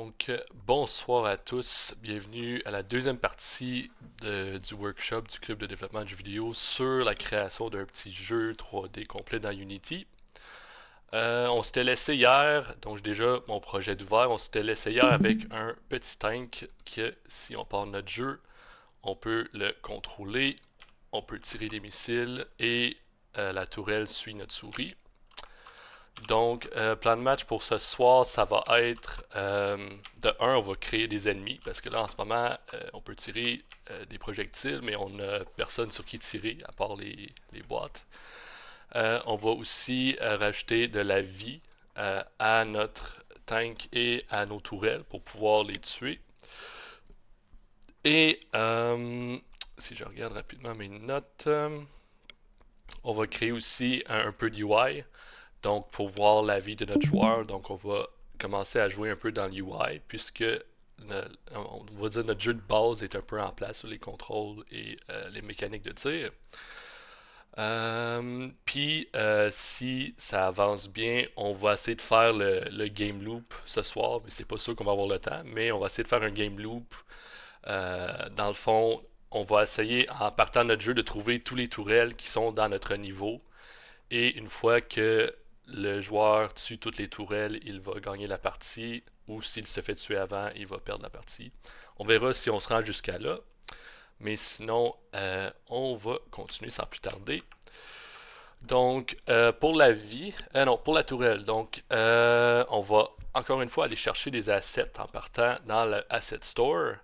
Donc, bonsoir à tous. Bienvenue à la deuxième partie du workshop du club de développement de jeux vidéo sur la création d'un petit jeu 3D complet dans Unity. On s'était laissé hier, donc j'ai déjà mon projet d'ouvert, on s'était laissé hier avec un petit tank que si on part notre jeu, on peut le contrôler, on peut tirer des missiles et la tourelle suit notre souris. Donc, plan de match pour ce soir, ça va être de un, on va créer des ennemis parce que là en ce moment, on peut tirer des projectiles, mais on n'a personne sur qui tirer à part les boîtes. On va aussi rajouter de la vie à notre tank et à nos tourelles pour pouvoir les tuer. Et si je regarde rapidement mes notes, on va créer aussi un peu d'UI. Donc, pour voir la vie de notre joueur, donc on va commencer à jouer un peu dans l'UI, puisque on va dire notre jeu de base est un peu en place sur les contrôles et les mécaniques de tir. Puis, si ça avance bien, on va essayer de faire le game loop ce soir, mais c'est pas sûr qu'on va avoir le temps, mais on va essayer de faire un game loop. Dans le fond, on va essayer, en partant de notre jeu, de trouver tous les tourelles qui sont dans notre niveau. Et une fois que le joueur tue toutes les tourelles, il va gagner la partie, ou s'il se fait tuer avant, il va perdre la partie. On verra si on se rend jusqu'à là, mais sinon, on va continuer sans plus tarder. Donc, pour la vie, non, pour la tourelle, donc, on va encore une fois aller chercher des assets en partant dans le Asset Store.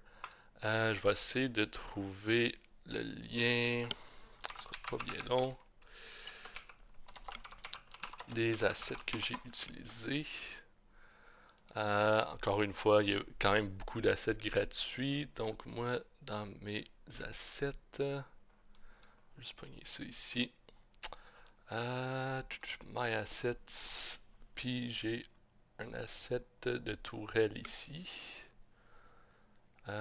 Je vais essayer de trouver le lien, ce sera pas bien long, des assets que j'ai utilisés. Encore une fois, il y a quand même beaucoup d'assets gratuits. Donc moi, dans mes assets, je vais juste pogner ça ici. My assets. Puis j'ai un asset de tourelle ici. Je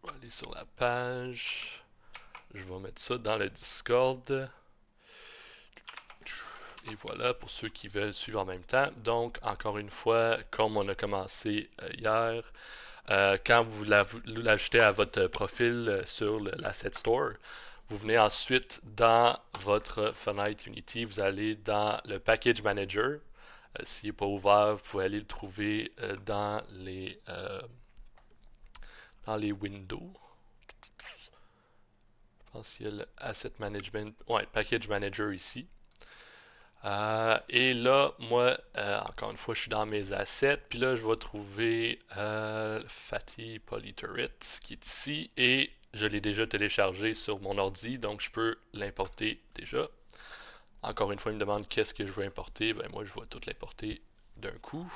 vais aller sur la page. Je vais mettre ça dans le Discord. Et voilà, pour ceux qui veulent suivre en même temps. Donc, encore une fois, comme on a commencé hier, quand vous l'ajoutez à votre profil sur l'Asset Store, vous venez ensuite dans votre fenêtre Unity, vous allez dans le Package Manager. S'il n'est pas ouvert, vous pouvez aller le trouver dans les windows. Je pense qu'il y a le Asset Management, ouais, Package Manager ici. Et là, moi, encore une fois, je suis dans mes assets. Puis là, je vais trouver Fatty Polyturret qui est ici. Et je l'ai déjà téléchargé sur mon ordi, donc je peux l'importer déjà. Encore une fois, il me demande qu'est-ce que je veux importer. Ben moi, je vais tout l'importer d'un coup.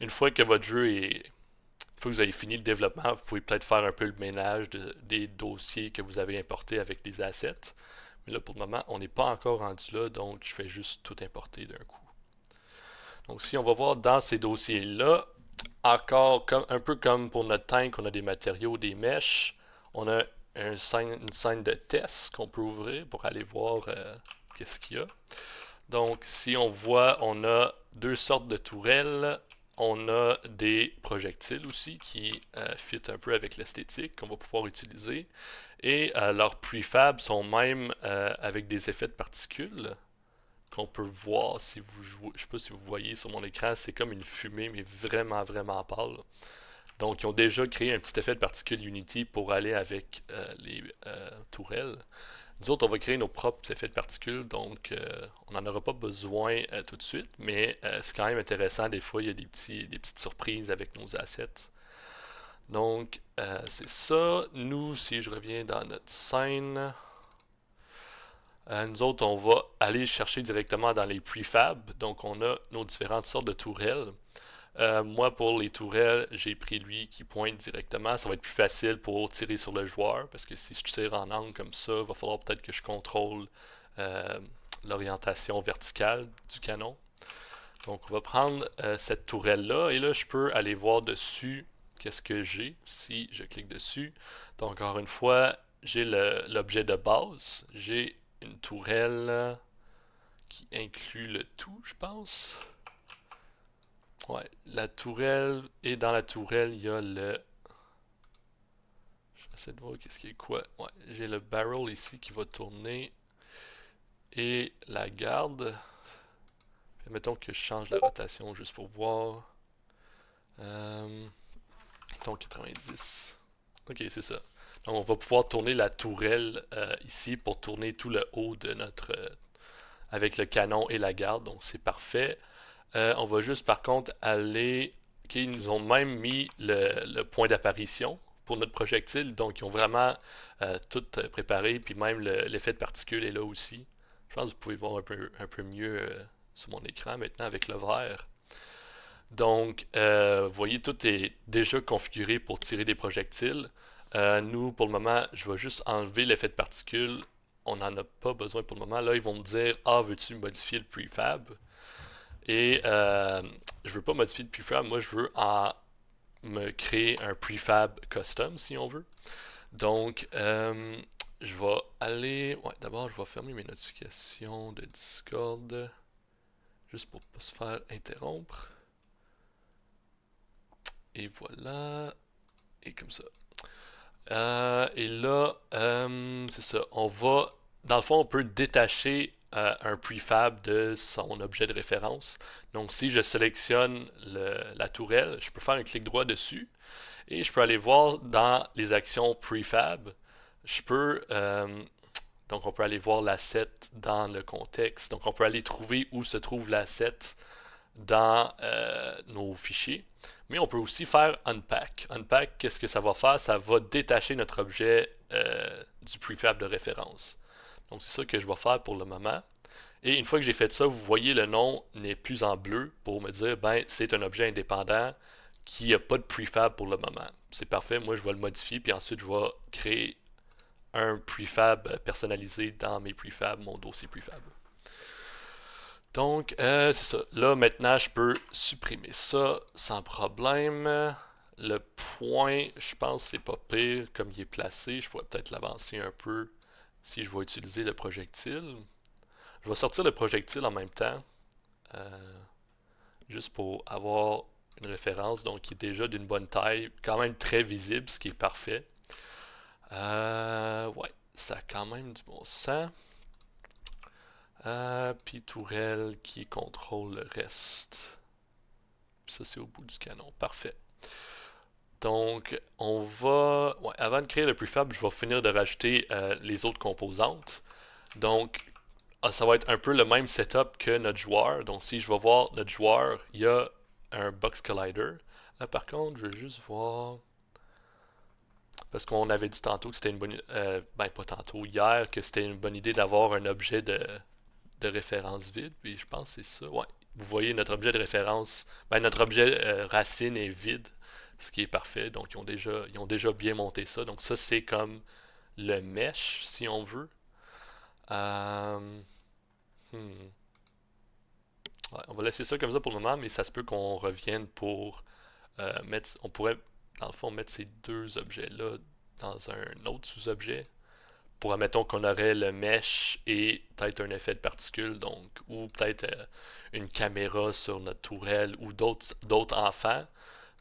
Une fois que votre jeu est... Une fois que vous avez fini le développement, vous pouvez peut-être faire un peu le ménage des dossiers que vous avez importés avec les assets. Mais là, pour le moment, on n'est pas encore rendu là, donc je fais juste tout importer d'un coup. Donc, si on va voir dans ces dossiers-là, encore un peu comme pour notre tank, on a des matériaux, des mèches. On a une scène de test qu'on peut ouvrir pour aller voir qu'est-ce qu'il y a. Donc, si on voit, on a deux sortes de tourelles. On a des projectiles aussi qui fit un peu avec l'esthétique qu'on va pouvoir utiliser. Et leurs prefabs sont même avec des effets de particules qu'on peut voir si vous jouez. Je ne sais pas si vous voyez sur mon écran, c'est comme une fumée, mais vraiment, vraiment pâle. Donc, ils ont déjà créé un petit effet de particules Unity pour aller avec les tourelles. Nous autres, on va créer nos propres effets de particules, donc on n'en aura pas besoin tout de suite, mais c'est quand même intéressant. Des fois, il y a des petites surprises avec nos assets. Donc, c'est ça. Nous, si je reviens dans notre scène, nous autres, on va aller chercher directement dans les prefabs. Donc, on a nos différentes sortes de tourelles. Moi, pour les tourelles, j'ai pris lui qui pointe directement. Ça va être plus facile pour tirer sur le joueur, parce que si je tire en angle comme ça, il va falloir peut-être que je contrôle l'orientation verticale du canon. Donc, on va prendre cette tourelle-là, et là, je peux aller voir dessus qu'est-ce que j'ai si je clique dessus. Donc, encore une fois, j'ai l'objet de base. J'ai une tourelle qui inclut le tout, je pense. Ouais, la tourelle, et dans la tourelle, il y a le... J'essaie de voir qu'est-ce qui est quoi. Ouais, j'ai le barrel ici qui va tourner, et la garde. Mettons que je change la rotation juste pour voir. Mettons 90. Ok, c'est ça. Donc on va pouvoir tourner la tourelle ici pour tourner tout le haut de notre... avec le canon et la garde, donc c'est parfait. On va juste par contre aller... Ok, ils nous ont même mis le point d'apparition pour notre projectile, donc ils ont vraiment tout préparé, puis même l'effet de particules est là aussi. Je pense que vous pouvez voir un peu mieux sur mon écran maintenant avec le vert. Donc, vous voyez, tout est déjà configuré pour tirer des projectiles. Nous, pour le moment, je vais juste enlever l'effet de particules. On n'en a pas besoin pour le moment. Là, ils vont me dire, ah, veux-tu modifier le prefab? Et je veux pas modifier le prefab. Moi, je veux me créer un prefab custom, si on veut. Donc, je vais aller... Ouais, d'abord, je vais fermer mes notifications de Discord, juste pour pas se faire interrompre. Et voilà. Et comme ça. Et là, c'est ça. On va, dans le fond, on peut détacher un prefab de son objet de référence. Donc, si je sélectionne la tourelle, je peux faire un clic droit dessus et je peux aller voir dans les actions prefab. Je peux, donc, on peut aller voir l'asset dans le contexte. Donc, on peut aller trouver où se trouve l'asset dans nos fichiers. Mais on peut aussi faire unpack. Unpack, qu'est-ce que ça va faire? Ça va détacher notre objet du prefab de référence. Donc c'est ça que je vais faire pour le moment. Et une fois que j'ai fait ça, vous voyez le nom n'est plus en bleu pour me dire ben c'est un objet indépendant qui n'a pas de prefab pour le moment. C'est parfait, moi je vais le modifier puis ensuite je vais créer un prefab personnalisé dans mes prefabs, mon dossier prefab. Donc, c'est ça. Là, maintenant, je peux supprimer ça sans problème. Le point, je pense que c'est pas pire comme il est placé. Je pourrais peut-être l'avancer un peu si je vais utiliser le projectile. Je vais sortir le projectile en même temps, euh, juste pour avoir une référence, donc qui est déjà d'une bonne taille, quand même très visible, ce qui est parfait. Ouais, ça a quand même du bon sens. Puis tourelle qui contrôle le reste. Ça, c'est au bout du canon. Parfait. Donc, on va... Ouais, avant de créer le prefab, je vais finir de rajouter les autres composantes. Donc, ça va être un peu le même setup que notre joueur. Donc, si je vais voir notre joueur, il y a un box collider. Par contre, je vais juste voir... Parce qu'on avait dit tantôt que c'était une bonne... ben, pas tantôt, hier, que c'était une bonne idée d'avoir un objet de référence vide. Puis je pense que c'est ça. Ouais. Vous voyez notre objet de référence, ben, notre objet racine est vide, ce qui est parfait. Donc ils ont déjà bien monté ça. Donc ça c'est comme le mesh si on veut. Euh, hmm. Ouais, on va laisser ça comme ça pour le moment, mais ça se peut qu'on revienne pour mettre. On pourrait dans le fond mettre ces deux objets-là dans un autre sous-objet pour, admettons, qu'on aurait le mesh et peut-être un effet de particules, donc, ou peut-être une caméra sur notre tourelle ou d'autres enfants,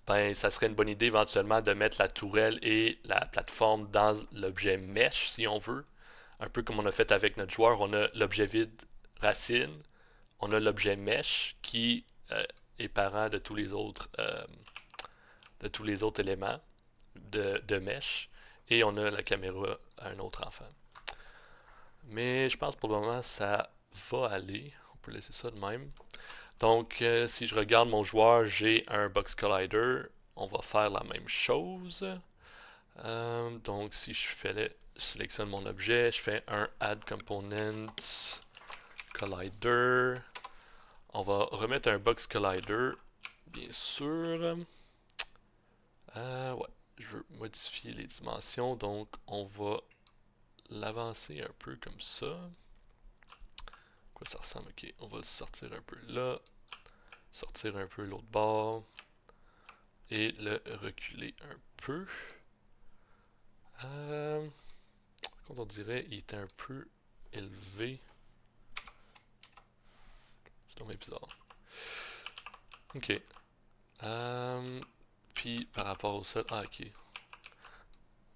ben, ça serait une bonne idée éventuellement de mettre la tourelle et la plateforme dans l'objet mesh, si on veut. Un peu comme on a fait avec notre joueur, on a l'objet vide racine, on a l'objet mesh qui est parent de tous les autres éléments de mesh, et on a la caméra à un autre enfant. Mais je pense pour le moment, ça va aller. On peut laisser ça de même. Donc, si je regarde mon joueur, j'ai un Box Collider. On va faire la même chose. Donc, si je sélectionne mon objet, je fais un Add Component Collider. On va remettre un Box Collider, bien sûr. Ouais, je veux modifier les dimensions, donc on va l'avancer un peu comme ça. Quoi ça ressemble? Ok, on va le sortir un peu là, sortir un peu l'autre bord et le reculer un peu. Comme on dirait, il était un peu élevé. C'est dommage bizarre. Ok. Puis par rapport au sol, ah ok,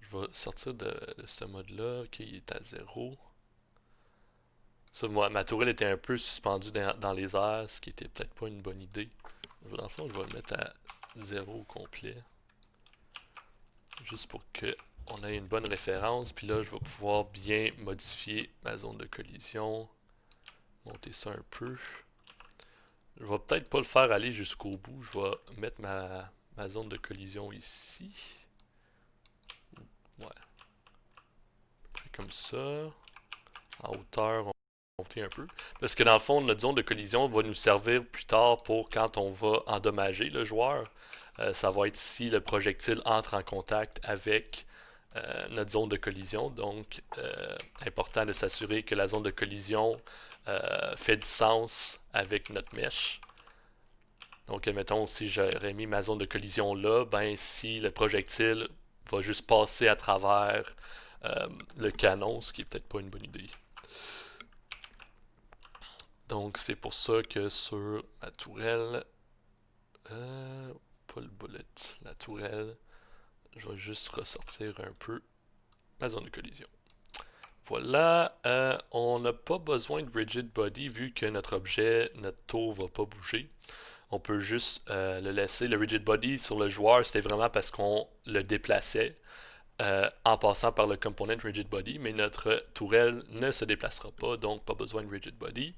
je vais sortir de ce mode-là, ok, il est à 0. Ça, moi, ma tourelle était un peu suspendue dans les airs, ce qui était peut-être pas une bonne idée. Dans le fond, je vais le mettre à 0 au complet, juste pour que on ait une bonne référence. Puis là, je vais pouvoir bien modifier ma zone de collision, monter ça un peu. Je vais peut-être pas le faire aller jusqu'au bout. Je vais mettre ma zone de collision ici. Ouais. Comme ça. En hauteur, on va monter un peu. Parce que dans le fond, notre zone de collision va nous servir plus tard pour quand on va endommager le joueur. Ça va être si le projectile entre en contact avec notre zone de collision. Donc, important de s'assurer que la zone de collision fait du sens avec notre mèche. Donc, admettons, si j'aurais mis ma zone de collision là, ben si le projectile va juste passer à travers le canon, ce qui est peut-être pas une bonne idée. Donc, c'est pour ça que sur ma tourelle, pas le bullet, la tourelle, je vais juste ressortir un peu ma zone de collision. Voilà, on n'a pas besoin de rigid body vu que notre objet, notre tour va pas bouger. On peut juste le laisser. Le rigid body sur le joueur, c'était vraiment parce qu'on le déplaçait en passant par le component rigid body, mais notre tourelle ne se déplacera pas, donc pas besoin de rigid body.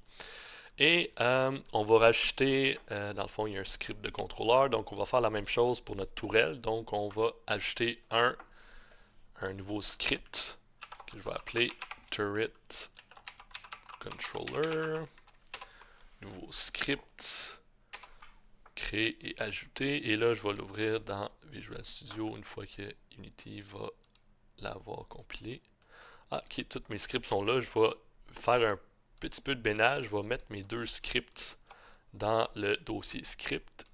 Et on va rajouter, dans le fond, il y a un script de contrôleur, donc on va faire la même chose pour notre tourelle. Donc on va ajouter un nouveau script que je vais appeler turret controller. Nouveau script, créer et ajouter. Et là, je vais l'ouvrir dans Visual Studio une fois que Unity va l'avoir compilé. Ah, ok, tous mes scripts sont là. Je vais faire un petit peu de bénage. Je vais mettre mes deux scripts dans le dossier script.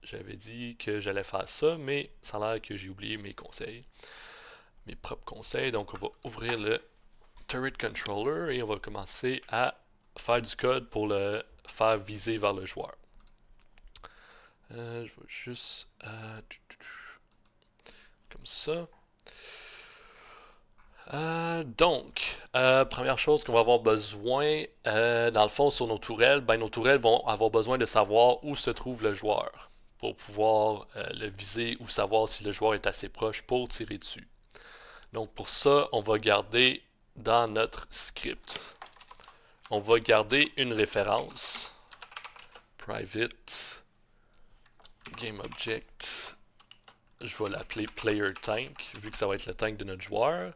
J'avais dit que j'allais faire ça, mais ça a l'air que j'ai oublié mes conseils. Mes propres conseils. Donc, on va ouvrir le turret controller et on va commencer à faire du code pour le faire viser vers le joueur. Je vais juste comme ça. Donc, première chose qu'on va avoir besoin, dans le fond, sur nos tourelles, ben, nos tourelles vont avoir besoin de savoir où se trouve le joueur pour pouvoir le viser ou savoir si le joueur est assez proche pour tirer dessus. Donc, pour ça, on va garder dans notre script, on va garder une référence, private GameObject, je vais l'appeler PlayerTank, vu que ça va être le tank de notre joueur.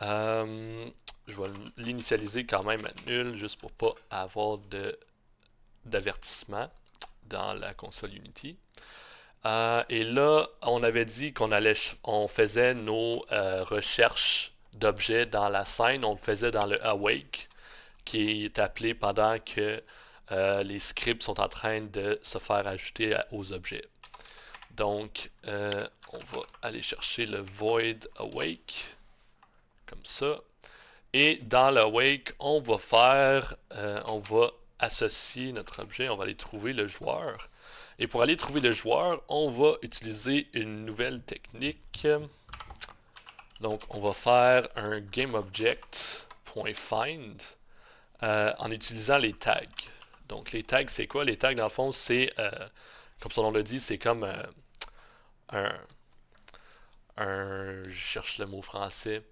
Je vais l'initialiser quand même à nul, juste pour pas avoir d'avertissement dans la console Unity. Et là, on avait dit on faisait nos recherches d'objets dans la scène, on le faisait dans le awake, qui est appelé pendant que les scripts sont en train de se faire ajouter aux objets. Donc, on va aller chercher le void awake, comme ça. Et dans l'awake, on va associer notre objet, on va aller trouver le joueur. Et pour aller trouver le joueur, on va utiliser une nouvelle technique. Donc, on va faire un GameObject.find en utilisant les tags. Donc, les tags, c'est quoi? Les tags, dans le fond, c'est, comme son nom le dit, c'est comme je cherche le mot français.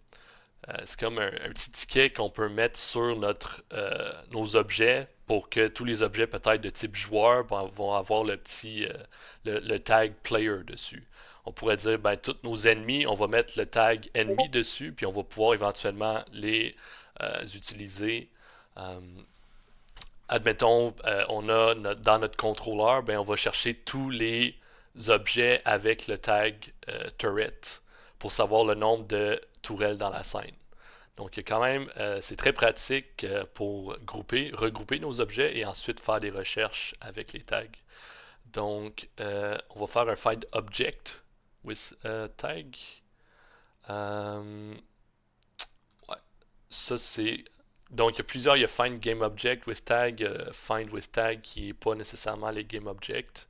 C'est comme un petit ticket qu'on peut mettre sur nos objets pour que tous les objets peut-être de type joueur vont avoir le tag player dessus. On pourrait dire, ben, tous nos ennemis, on va mettre le tag ennemi dessus, puis on va pouvoir éventuellement les utiliser. Admettons, dans notre contrôleur, ben, on va chercher tous les objets avec le tag turret pour savoir le nombre de tourelles dans la scène. Donc, quand même, c'est très pratique pour regrouper nos objets et ensuite faire des recherches avec les tags. Donc, on va faire un find object with tag. Ouais, ça c'est. Donc, il y a find game object with tag, find with tag qui n'est pas nécessairement les game object.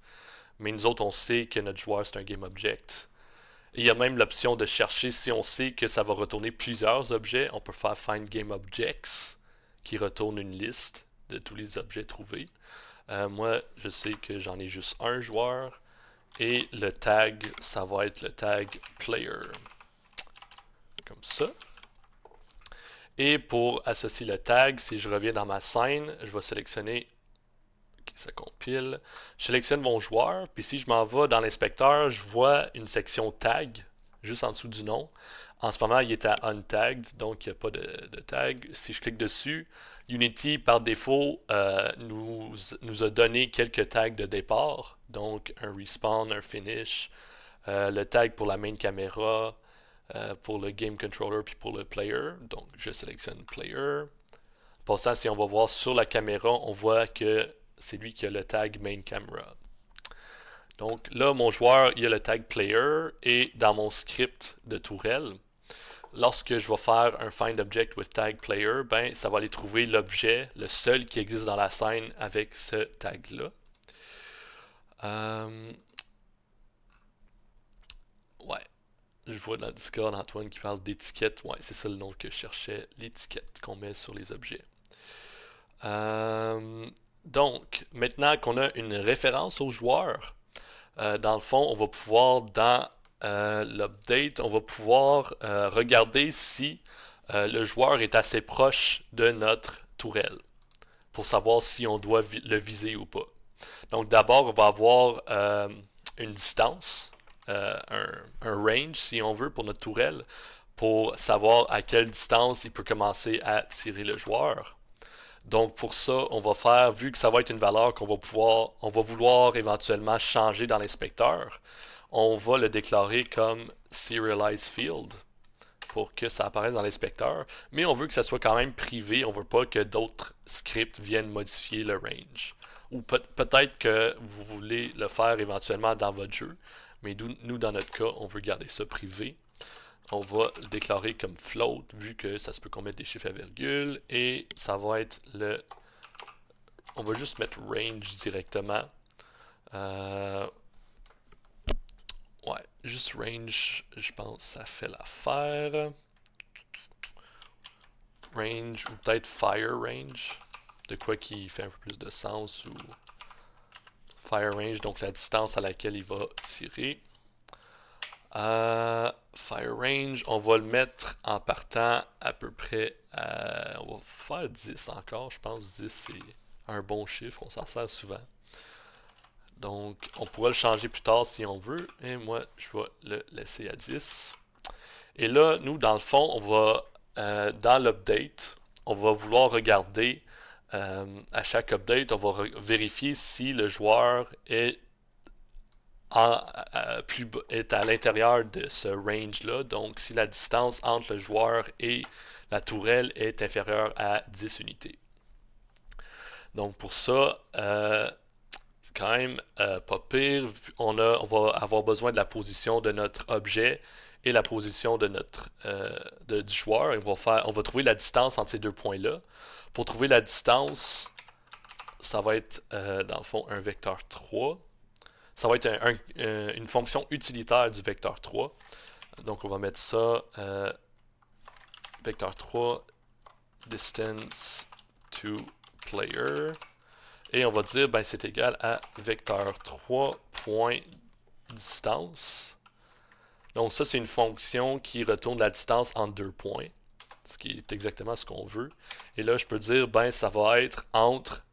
mais nous autres, on sait que notre joueur, c'est un GameObject. Et il y a même l'option de chercher, si on sait que ça va retourner plusieurs objets, on peut faire Find GameObjects, qui retourne une liste de tous les objets trouvés. Moi, je sais que j'en ai juste un joueur, et le tag, ça va être le tag player. Comme ça. Et pour associer le tag, si je reviens dans ma scène, je vais sélectionner, ok, ça compile, je sélectionne mon joueur, puis si je m'en vais dans l'inspecteur, je vois une section tag, juste en dessous du nom. En ce moment, il est à untagged, donc il n'y a pas de tag. Si je clique dessus, Unity, par défaut, nous a donné quelques tags de départ, donc un respawn, un finish, le tag pour la main caméra, pour le game controller puis pour le player. Donc je sélectionne player. Pour ça, si on va voir sur la caméra, on voit que c'est lui qui a le tag main camera. Donc là, mon joueur, il a le tag player et dans mon script de tourelle, lorsque je vais faire un find object with tag player, ben ça va aller trouver l'objet, le seul qui existe dans la scène avec ce tag-là. Ouais. Je vois dans le Discord Antoine qui parle d'étiquette. Ouais, c'est ça le nom que je cherchais, l'étiquette qu'on met sur les objets. Donc, maintenant qu'on a une référence au joueur, dans le fond, on va pouvoir, dans l'update, on va pouvoir regarder si le joueur est assez proche de notre tourelle pour savoir si on doit le viser ou pas. Donc, d'abord, on va avoir une distance. Un range, si on veut, pour notre tourelle, pour savoir à quelle distance il peut commencer à tirer le joueur. Donc pour ça, on va faire, vu que ça va être une valeur qu'on va pouvoir, on va vouloir éventuellement changer dans l'inspecteur, on va le déclarer comme Serialized Field pour que ça apparaisse dans l'inspecteur, mais on veut que ça soit quand même privé, on veut pas que d'autres scripts viennent modifier le range. Ou peut-être que vous voulez le faire éventuellement dans votre jeu, mais nous, dans notre cas, on veut garder ça privé. On va le déclarer comme float, vu que ça se peut qu'on mette des chiffres à virgule, et ça va être le... On va juste mettre range directement. Ouais, juste range, je pense ça fait l'affaire. Range, ou peut-être fire range, de quoi qui fait un peu plus de sens, ou fire range, donc la distance à laquelle il va tirer. Fire range, on va le mettre en partant à peu près à... On va faire 10 encore, je pense 10 c'est un bon chiffre, on s'en sert souvent. Donc on pourra le changer plus tard si on veut, et moi je vais le laisser à 10. Et là, nous dans le fond, on va, dans l'update, on va vouloir regarder, à chaque update, on va vérifier si le joueur est est à l'intérieur de ce range-là. Donc, si la distance entre le joueur et la tourelle est inférieure à 10 unités. Donc, pour ça, c'est quand même pas pire. On va avoir besoin de la position de notre objet et la position de notre du joueur. On va trouver la distance entre ces deux points-là. Pour trouver la distance, ça va être, dans le fond, un vecteur 3. Ça va être une fonction utilitaire du vecteur 3. Donc on va mettre ça vecteur 3 distance to player et on va dire ben c'est égal à vecteur 3.distance. Donc ça c'est une fonction qui retourne la distance entre deux points, ce qui est exactement ce qu'on veut. Et là je peux dire ben ça va être entre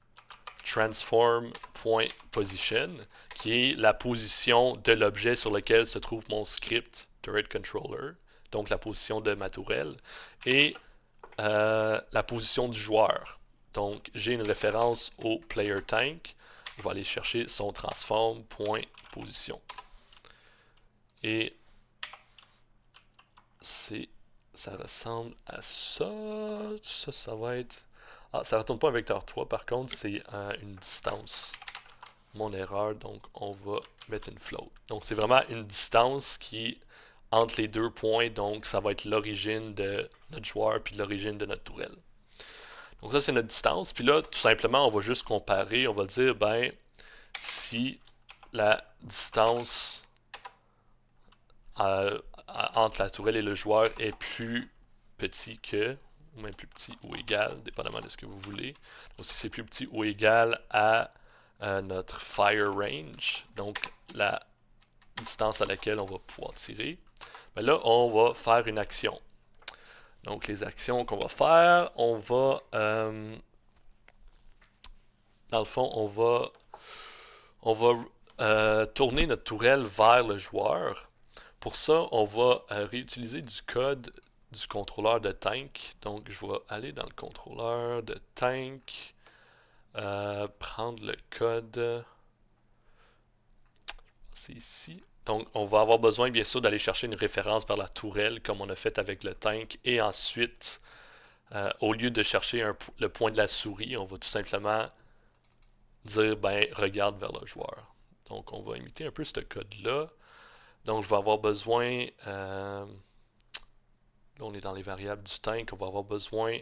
transform.position, qui est la position de l'objet sur lequel se trouve mon script turret controller, donc la position de ma tourelle, et la position du joueur. Donc j'ai une référence au player tank, je vais aller chercher son transform.position. Et ça ressemble à ça. Ça va être... Ah, ça ne retourne pas un vecteur 3, par contre, c'est une distance. Mon erreur, donc on va mettre une float. Donc c'est vraiment une distance qui entre les deux points, donc ça va être l'origine de notre joueur puis l'origine de notre tourelle. Donc ça c'est notre distance, puis là tout simplement on va juste comparer, on va dire ben si la distance entre la tourelle et le joueur est plus petit que, ou même plus petit ou égal, dépendamment de ce que vous voulez. Donc si c'est plus petit ou égal à notre fire range, donc la distance à laquelle on va pouvoir tirer, ben là, on va faire une action. Donc les actions qu'on va faire, dans le fond, on va tourner notre tourelle vers le joueur. Pour ça, on va réutiliser du code du contrôleur de tank. Donc, je vais aller dans le contrôleur de tank, prendre le code. C'est ici. Donc, on va avoir besoin, bien sûr, d'aller chercher une référence vers la tourelle, comme on a fait avec le tank. Et ensuite, au lieu de chercher le point de la souris, on va tout simplement dire, ben, regarde vers le joueur. Donc, on va imiter un peu ce code-là. Donc, je vais avoir besoin, là, on est dans les variables du tank, on va avoir besoin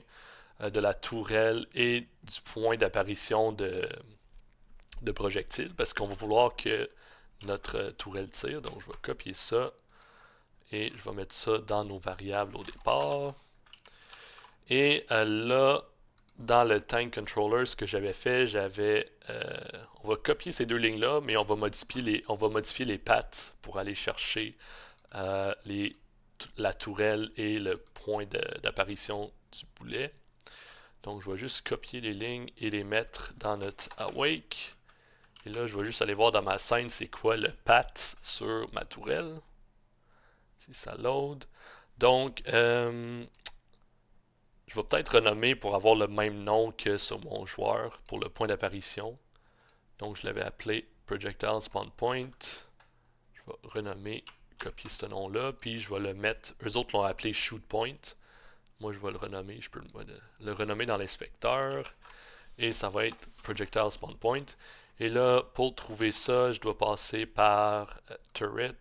de la tourelle et du point d'apparition de projectile, parce qu'on va vouloir que notre tourelle tire. Donc, je vais copier ça et je vais mettre ça dans nos variables au départ. Et là, dans le tank controller, ce que j'avais fait, on va copier ces deux lignes-là, mais on va modifier les paths pour aller chercher la tourelle et le point d'apparition du boulet. Donc, je vais juste copier les lignes et les mettre dans notre awake. Et là, je vais juste aller voir dans ma scène c'est quoi le path sur ma tourelle. Si ça load. Donc, je vais peut-être renommer pour avoir le même nom que sur mon joueur pour le point d'apparition. Donc, je l'avais appelé Projectile Spawn Point. Je vais renommer, copier ce nom-là, puis je vais le mettre. Eux autres l'ont appelé Shoot Point. Moi, je vais le renommer. Je peux le renommer dans l'inspecteur. Et ça va être Projectile Spawn Point. Et là, pour trouver ça, je dois passer par Turret,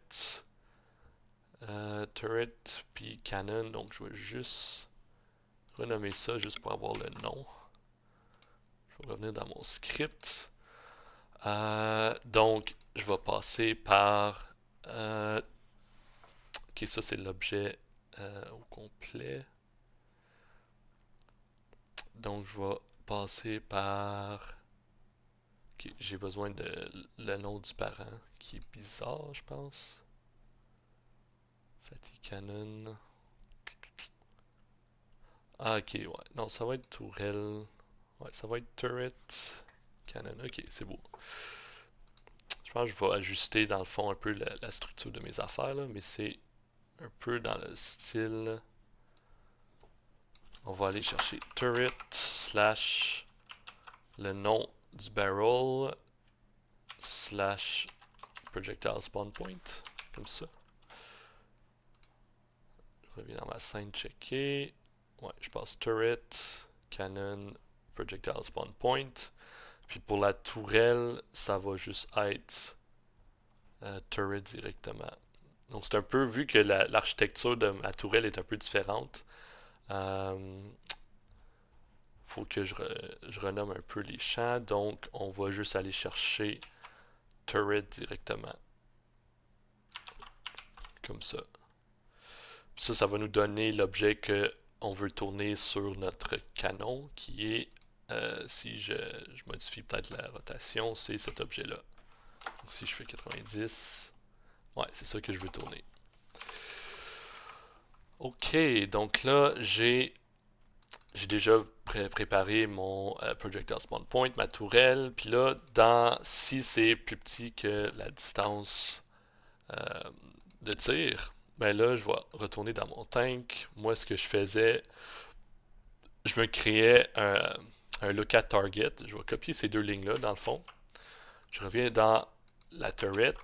puis Cannon. Donc, je vais juste renommer ça juste pour avoir le nom. Je vais revenir dans mon script. Donc, je vais passer par... ok, ça c'est l'objet au complet. Donc, je vais passer par... Ok, j'ai besoin de le nom du parent, qui est bizarre, je pense. Fatty Cannon. Ah, ok, ouais. Non, ça va être tourelle. Ouais, ça va être turret. Cannon. Ok, c'est beau. Je pense que je vais ajuster dans le fond un peu la structure de mes affaires, là, mais c'est un peu dans le style. On va aller chercher turret slash le nom du barrel slash projectile spawn point, comme ça. Je reviens dans ma scène checker. Ouais, je passe turret, cannon, projectile spawn point. Puis pour la tourelle, ça va juste être turret directement. Donc c'est un peu, vu que l'architecture de ma tourelle est un peu différente, faut que je renomme un peu les champs. Donc on va juste aller chercher turret directement. Comme ça. Puis ça va nous donner l'objet qu'on veut tourner sur notre canon, qui est, si je modifie peut-être la rotation, c'est cet objet-là. Donc si je fais 90, ouais, c'est ça que je veux tourner. Ok, donc là, j'ai déjà préparé mon projectile spawn point, ma tourelle. Puis là, si c'est plus petit que la distance de tir, ben là, je vais retourner dans mon tank. Moi, ce que je faisais, je me créais un look at target. Je vais copier ces deux lignes-là, dans le fond. Je reviens dans la turret.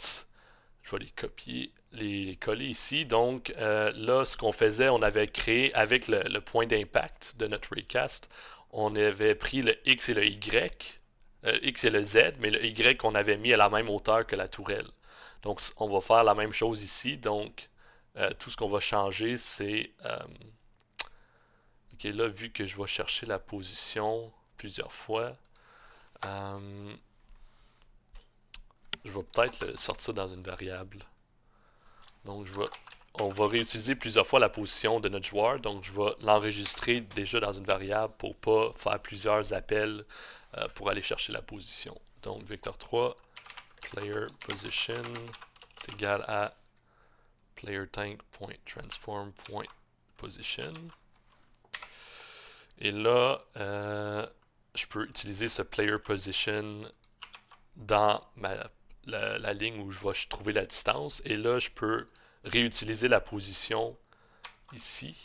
Je vais les copier, les coller ici. Donc là, ce qu'on faisait, on avait créé avec le point d'impact de notre raycast, on avait pris le X et le Y, X et le Z, mais le Y qu'on avait mis à la même hauteur que la tourelle. Donc on va faire la même chose ici. Donc tout ce qu'on va changer, c'est... ok, là, vu que je vais chercher la position plusieurs fois, je vais peut-être le sortir dans une variable. Donc on va réutiliser plusieurs fois la position de notre joueur, donc je vais l'enregistrer déjà dans une variable pour pas faire plusieurs appels pour aller chercher la position. Donc vector 3, player position est égal à player tank.transform.position. Et là, je peux utiliser ce player position dans la ligne où je vais trouver la distance. Et là, je peux réutiliser la position ici.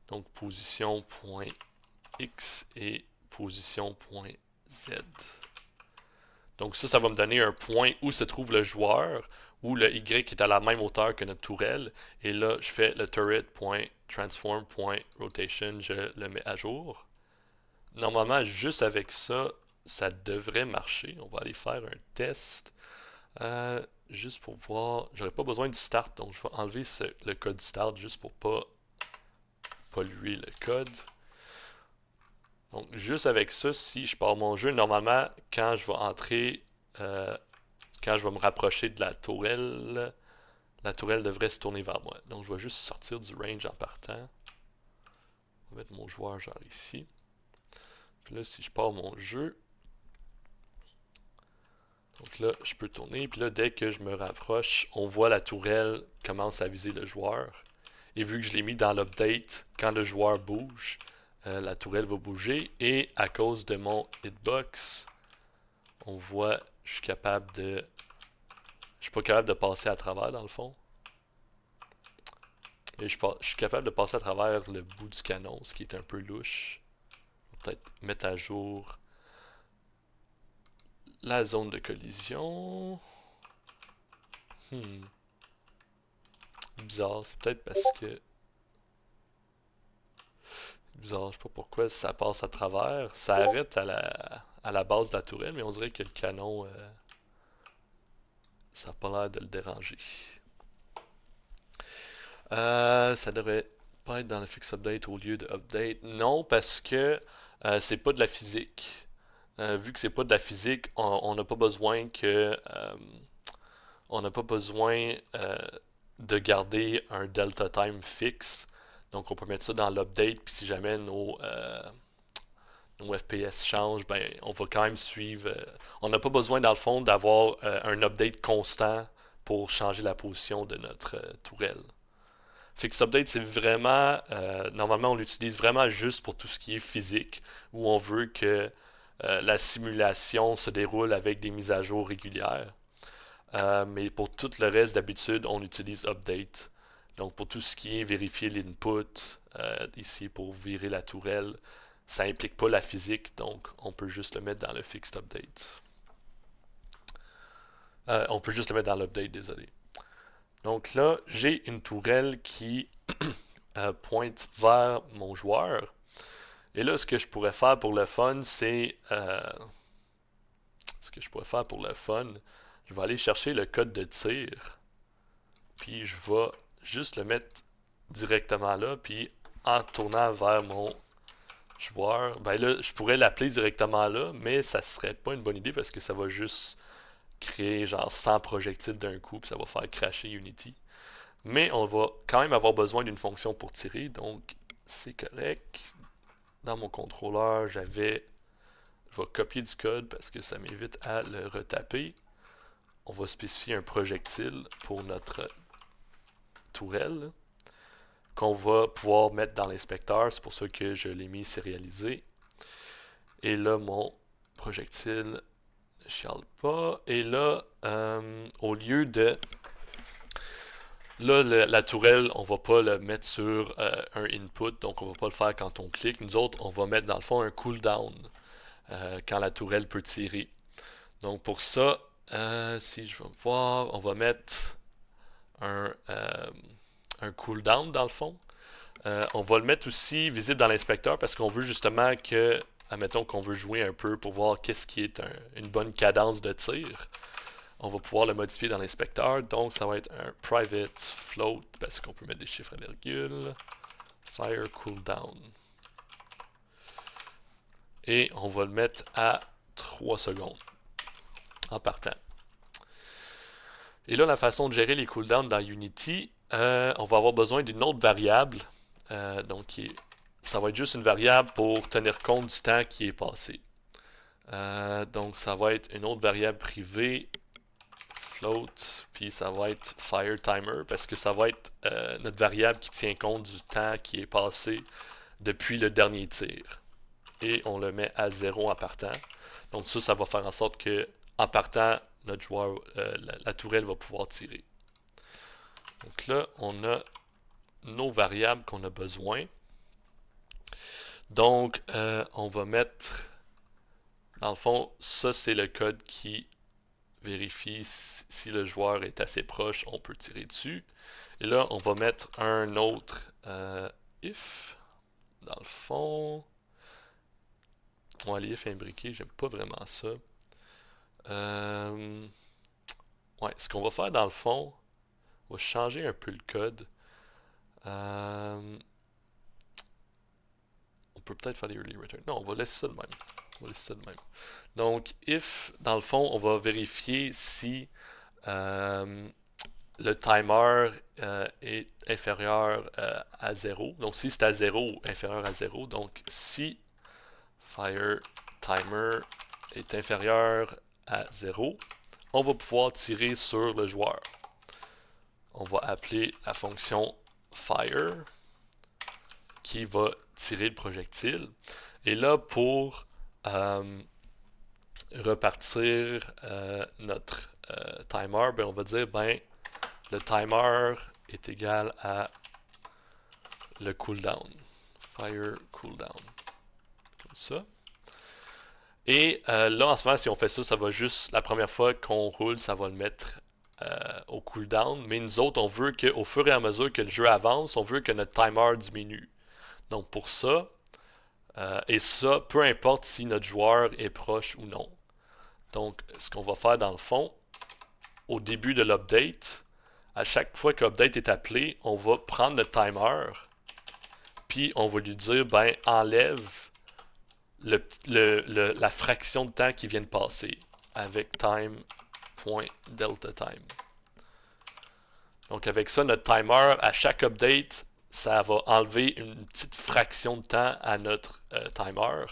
Donc, position.x et position.z. Donc ça va me donner un point où se trouve le joueur, où le Y est à la même hauteur que notre tourelle. Et là, je fais le turret.transform.rotation, je le mets à jour. Normalement, juste avec ça, ça devrait marcher. On va aller faire un test. Juste pour voir, j'aurais pas besoin du start, donc je vais enlever le code start juste pour pas polluer le code. Donc juste avec ça, si je pars mon jeu, normalement, quand je vais entrer, quand je vais me rapprocher de la tourelle devrait se tourner vers moi. Donc je vais juste sortir du range en partant. Je vais mettre mon joueur genre ici. Puis là, si je pars mon jeu, donc là, je peux tourner. Puis là, dès que je me rapproche, on voit la tourelle commence à viser le joueur. Et vu que je l'ai mis dans l'update, quand le joueur bouge, la tourelle va bouger. Et à cause de mon hitbox, on voit, je suis pas capable de passer à travers dans le fond. Et je suis capable de passer à travers le bout du canon, ce qui est un peu louche. Peut-être mettre à jour la zone de collision. Bizarre, c'est peut-être parce que... Bizarre, je sais pas pourquoi ça passe à travers. Ça arrête à la base de la tourelle, mais on dirait que le canon... ça n'a pas l'air de le déranger. Ça devrait pas être dans le fix update au lieu de update. Non, parce que c'est pas de la physique. Vu que c'est pas de la physique, on n'a pas besoin on n'a pas besoin de garder un delta time fixe. Donc on peut mettre ça dans l'update, puis si jamais nos FPS changent, ben on va quand même suivre. On n'a pas besoin dans le fond d'avoir un update constant pour changer la position de notre tourelle. Fixed Update, c'est vraiment, normalement on l'utilise vraiment juste pour tout ce qui est physique, où on veut que la simulation se déroule avec des mises à jour régulières. Mais pour tout le reste, d'habitude, on utilise Update. Donc pour tout ce qui est vérifier l'input, ici pour virer la tourelle, ça implique pas la physique, donc on peut juste le mettre dans le Fixed Update. On peut juste le mettre dans l'Update, désolé. Donc là, j'ai une tourelle qui pointe vers mon joueur. Et là, ce que je pourrais faire pour le fun, c'est... je vais aller chercher le code de tir. Puis je vais juste le mettre directement là. Puis en tournant vers mon joueur, ben là, je pourrais l'appeler directement là, mais ça serait pas une bonne idée parce que ça va juste créer genre 100 projectiles d'un coup, puis ça va faire crasher Unity. Mais on va quand même avoir besoin d'une fonction pour tirer, donc c'est correct. Dans mon contrôleur, je vais copier du code parce que ça m'évite à le retaper. On va spécifier un projectile pour notre tourelle qu'on va pouvoir mettre dans l'inspecteur. C'est pour ça que je l'ai mis sérialisé. Et là, mon projectile ne chiale pas. Et là, au lieu de... Là, la tourelle, on va pas le mettre sur un input, donc on va pas le faire quand on clique. Nous autres, on va mettre dans le fond un cooldown quand la tourelle peut tirer. Donc pour ça, si je vais voir, on va mettre un cooldown dans le fond. On va le mettre aussi visible dans l'inspecteur parce qu'on veut justement que, admettons qu'on veut jouer un peu pour voir qu'est-ce qui est une bonne cadence de tir. On va pouvoir le modifier dans l'inspecteur. Donc, ça va être un private float parce qu'on peut mettre des chiffres à virgule. Fire cooldown. Et on va le mettre à 3 secondes en partant. Et là, la façon de gérer les cooldowns dans Unity, on va avoir besoin d'une autre variable. Ça va être juste une variable pour tenir compte du temps qui est passé. Donc, ça va être une autre variable privée, float, puis ça va être fire timer, parce que ça va être notre variable qui tient compte du temps qui est passé depuis le dernier tir. Et on le met à 0 en partant. Donc ça va faire en sorte que en partant, notre joueur, la tourelle va pouvoir tirer. Donc là, on a nos variables qu'on a besoin. Donc, on va mettre, dans le fond, ça c'est le code qui vérifie si le joueur est assez proche, on peut tirer dessus. Et là, on va mettre un autre if, dans le fond. Ouais, les if imbriqués, j'aime pas vraiment ça. Ouais, ce qu'on va faire dans le fond, on va changer un peu le code. On peut peut-être faire des early return. Non, on va laisser ça de même. On va laisser ça de même. Donc, if, dans le fond, on va vérifier si le timer est inférieur à 0. Donc, si c'est à 0 ou inférieur à 0, donc si fire timer est inférieur à 0, on va pouvoir tirer sur le joueur. On va appeler la fonction fire qui va tirer le projectile. Et là, pour repartir notre timer, ben, on va dire le timer est égal à le cooldown. Fire cooldown. Comme ça. Et là, en ce moment, si on fait ça, ça va juste, la première fois qu'on roule, ça va le mettre au cooldown. Mais nous autres, on veut qu'au fur et à mesure que le jeu avance, on veut que notre timer diminue. Donc pour ça, et ça, peu importe si notre joueur est proche ou non. Donc, ce qu'on va faire dans le fond, au début de l'update, à chaque fois que l'update est appelé, on va prendre le timer, puis on va lui dire, ben, enlève la fraction de temps qui vient de passer avec time.deltaTime. Donc avec ça, notre timer, à chaque update, ça va enlever une petite fraction de temps à notre timer.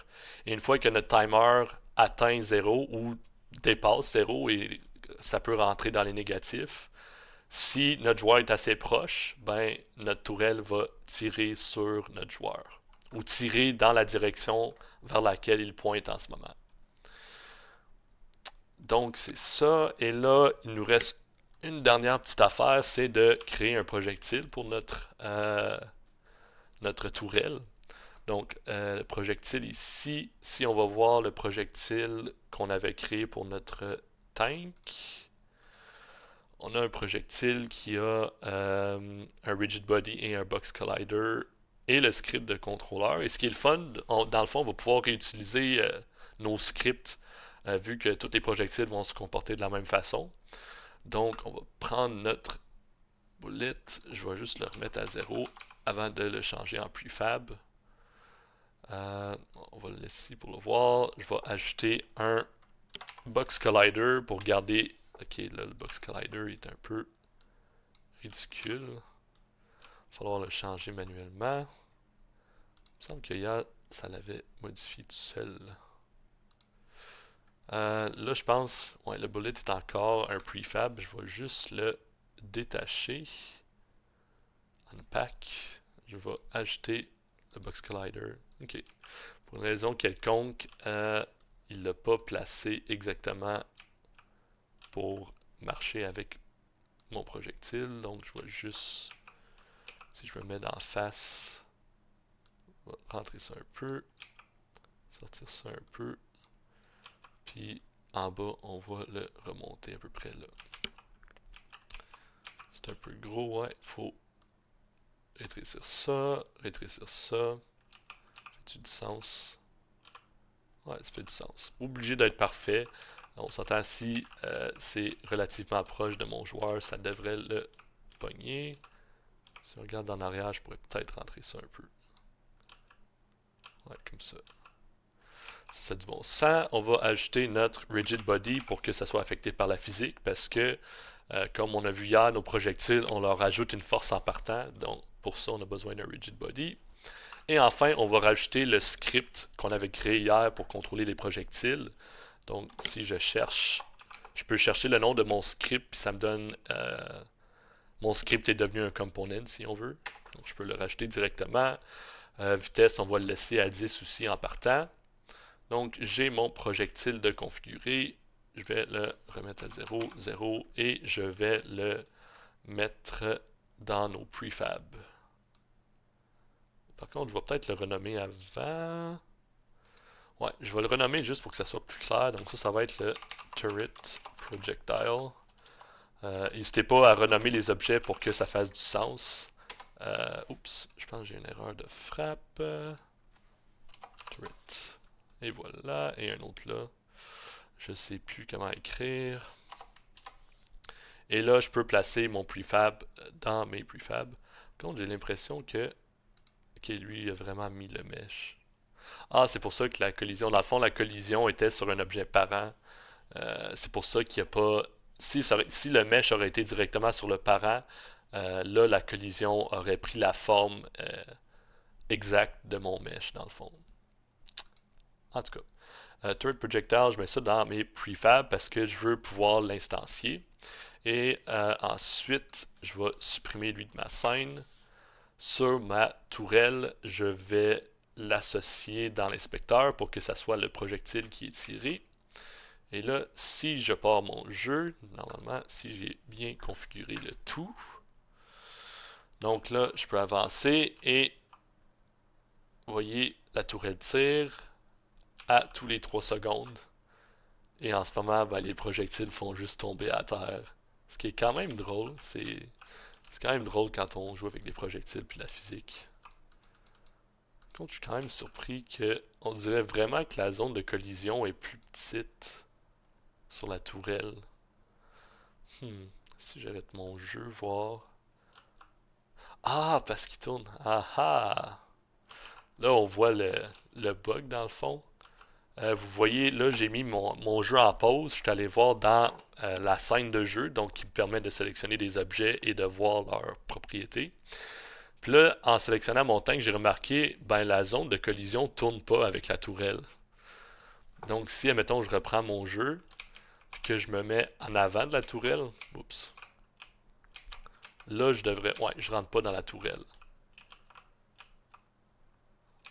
Et une fois que notre timer atteint 0 ou dépasse 0, et ça peut rentrer dans les négatifs, si notre joueur est assez proche, ben, notre tourelle va tirer sur notre joueur ou tirer dans la direction vers laquelle il pointe en ce moment. Donc c'est ça. Et là, il nous reste une dernière petite affaire, c'est de créer un projectile pour notre tourelle. Donc, le projectile ici, si on va voir le projectile qu'on avait créé pour notre tank, on a un projectile qui a un rigid body et un box collider et le script de contrôleur. Et ce qui est le fun, dans le fond, on va pouvoir réutiliser nos scripts vu que tous les projectiles vont se comporter de la même façon. Donc, on va prendre notre bullet. Je vais juste le remettre à 0 avant de le changer en prefab. On va le laisser pour le voir. Je vais ajouter un box collider pour garder. Ok, là, le box collider est un peu ridicule. Il va falloir le changer manuellement. Il me semble que hier, ça l'avait modifié tout seul. Là, je pense, ouais, le bullet est encore un prefab. Je vais juste le détacher. Unpack. Je vais ajouter le box collider. Ok. Pour une raison quelconque, il ne l'a pas placé exactement pour marcher avec mon projectile. Donc, je vais juste, si je me mets d'en face, je vais rentrer ça un peu, sortir ça un peu. Puis en bas, on va le remonter à peu près là. C'est un peu gros, ouais. Il faut rétrécir ça, rétrécir ça. Fait-tu du sens? Ouais, ça fait du sens. Obligé d'être parfait. On s'entend si c'est relativement proche de mon joueur, ça devrait le pogner. Si on regarde en arrière, je pourrais peut-être rentrer ça un peu. Ouais, comme ça. Ça du bon sens. On va ajouter notre rigid body pour que ça soit affecté par la physique parce que Comme on a vu hier, nos projectiles, on leur ajoute une force en partant. Donc, pour ça, on a besoin d'un rigid body. Et enfin, on va rajouter le script qu'on avait créé hier pour contrôler les projectiles. Donc, si je cherche, je peux chercher le nom de mon script, puis ça me donne... mon script est devenu un component, si on veut. Donc, je peux le rajouter directement. Vitesse, on va le laisser à 10 aussi en partant. Donc, j'ai mon projectile de configurer. Je vais le remettre à 0, 0, et je vais le mettre dans nos prefabs. Par contre, je vais peut-être le renommer avant. Ouais, je vais le renommer juste pour que ça soit plus clair. Donc ça va être le Turret Projectile. N'hésitez pas à renommer les objets pour que ça fasse du sens. Oups, je pense que j'ai une erreur de frappe. Turret. Et voilà, et un autre là. Je sais plus comment écrire. Et là, je peux placer mon prefab dans mes prefabs. Par contre, j'ai l'impression que lui, il a vraiment mis le mesh. Ah, c'est pour ça que la collision, dans le fond, la collision était sur un objet parent. C'est pour ça qu'il n'y a pas... Si le mesh aurait été directement sur le parent, là, la collision aurait pris la forme exacte de mon mesh, dans le fond. En tout cas, Turret Projectile, je mets ça dans mes prefabs parce que je veux pouvoir l'instancier. Et ensuite, je vais supprimer lui de ma scène. Sur ma tourelle, je vais l'associer dans l'inspecteur pour que ça soit le projectile qui est tiré. Et là, si je pars mon jeu, normalement, si j'ai bien configuré le tout, donc là, je peux avancer et vous voyez, la tourelle tire à tous les 3 secondes. Et en ce moment, ben, les projectiles font juste tomber à terre. Ce qui est quand même drôle, c'est quand même drôle quand on joue avec des projectiles puis la physique. Par contre, je suis quand même surpris que on dirait vraiment que la zone de collision est plus petite sur la tourelle. Si j'arrête mon jeu, voir. Ah, parce qu'il tourne. Ah ah! Là, on voit le bug dans le fond. Vous voyez, là, j'ai mis mon jeu en pause. Je suis allé voir dans la scène de jeu, donc qui me permet de sélectionner des objets et de voir leurs propriétés. Puis là, en sélectionnant mon tank, j'ai remarqué, ben la zone de collision ne tourne pas avec la tourelle. Donc si, admettons, je reprends mon jeu, puis que je me mets en avant de la tourelle, oups, là, je devrais, ouais, je rentre pas dans la tourelle.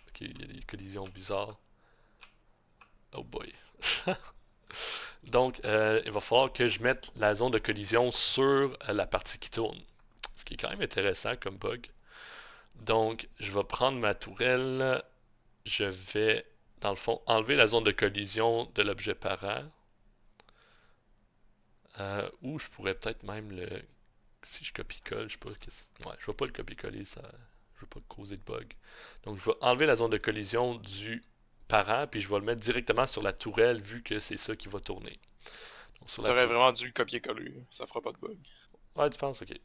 Ok, il y a des collisions bizarres. Oh boy. Donc, il va falloir que je mette la zone de collision sur la partie qui tourne. Ce qui est quand même intéressant comme bug. Donc, je vais prendre ma tourelle. Je vais, dans le fond, enlever la zone de collision de l'objet parent. Ou je pourrais peut-être même le... Si je copie-colle, je sais pas... Ouais, je vais pas le copier-coller, ça... Je veux pas causer de bug. Donc, je vais enlever la zone de collision du parent, puis je vais le mettre directement sur la tourelle, vu que c'est ça qui va tourner. T'aurais vraiment dû le copier-coller, ça fera pas de bug. Ouais, tu penses? Ok.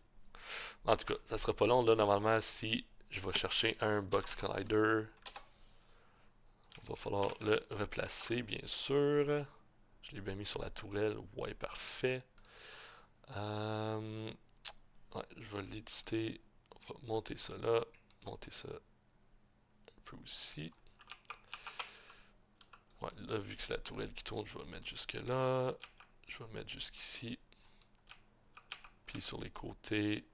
En tout cas, ça sera pas long, là, normalement, si je vais chercher un box collider, il va falloir le replacer, bien sûr. Je l'ai bien mis sur la tourelle. Ouais, parfait. Ouais, je vais l'éditer. On va monter ça là. Monter ça un peu aussi. Ouais, là, vu que c'est la tourelle qui tourne, je vais le mettre jusque là. Je vais le mettre jusqu'ici. Puis sur les côtés.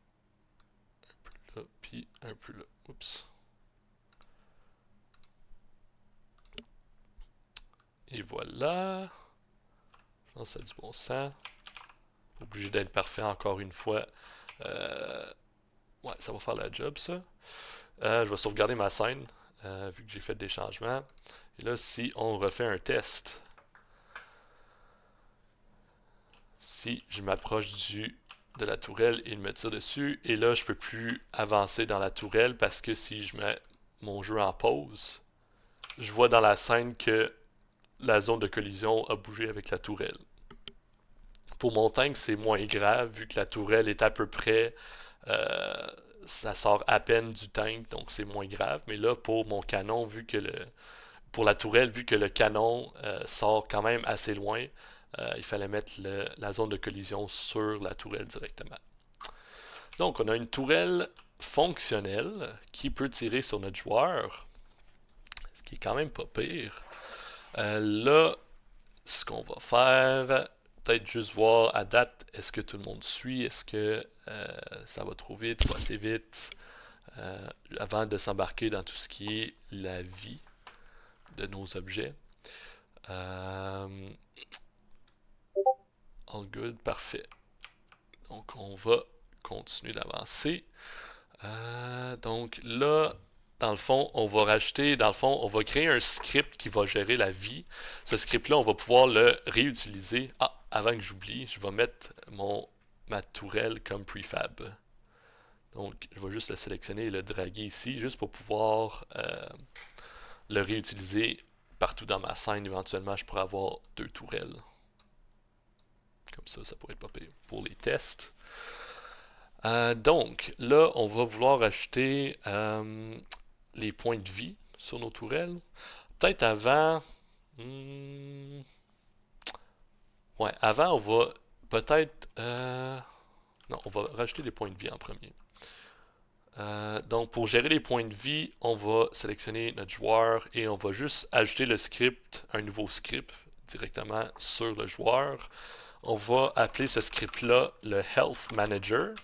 Un peu là, puis un peu là. Oups. Et voilà. Je pense que ça a du bon sens. Pas obligé d'être parfait encore une fois. Ouais, ça va faire la job, ça. Je vais sauvegarder ma scène, vu que j'ai fait des changements. Et là, si on refait un test, si je m'approche de la tourelle, il me tire dessus. Et là, je peux plus avancer dans la tourelle parce que si je mets mon jeu en pause, je vois dans la scène que la zone de collision a bougé avec la tourelle. Pour mon tank, c'est moins grave vu que la tourelle est à peu près... ça sort à peine du tank, donc c'est moins grave. Mais là, pour mon canon, pour la tourelle, vu que le canon sort quand même assez loin, il fallait mettre la zone de collision sur la tourelle directement. Donc, on a une tourelle fonctionnelle qui peut tirer sur notre joueur, ce qui est quand même pas pire. Là, ce qu'on va faire, peut-être juste voir à date, est-ce que tout le monde suit, est-ce que ça va trop vite, pas assez vite, avant de s'embarquer dans tout ce qui est la vie de nos objets. All good, parfait. Donc on va continuer d'avancer. Donc là, dans le fond, on va rajouter, on va créer un script qui va gérer la vie. Ce script-là, on va pouvoir le réutiliser. Ah, avant que j'oublie, je vais mettre ma tourelle comme prefab. Donc, je vais juste le sélectionner et le draguer ici, juste pour pouvoir le réutiliser partout dans ma scène. Éventuellement, je pourrais avoir 2 tourelles. Comme ça pourrait être pas pire pour les tests. Donc, là, on va vouloir ajouter les points de vie sur nos tourelles. Peut-être avant... ouais, avant, on va peut-être... non, on va rajouter les points de vie en premier. Donc, pour gérer les points de vie, on va sélectionner notre joueur et on va juste ajouter le script, un nouveau script directement sur le joueur. On va appeler ce script-là le Health Manager.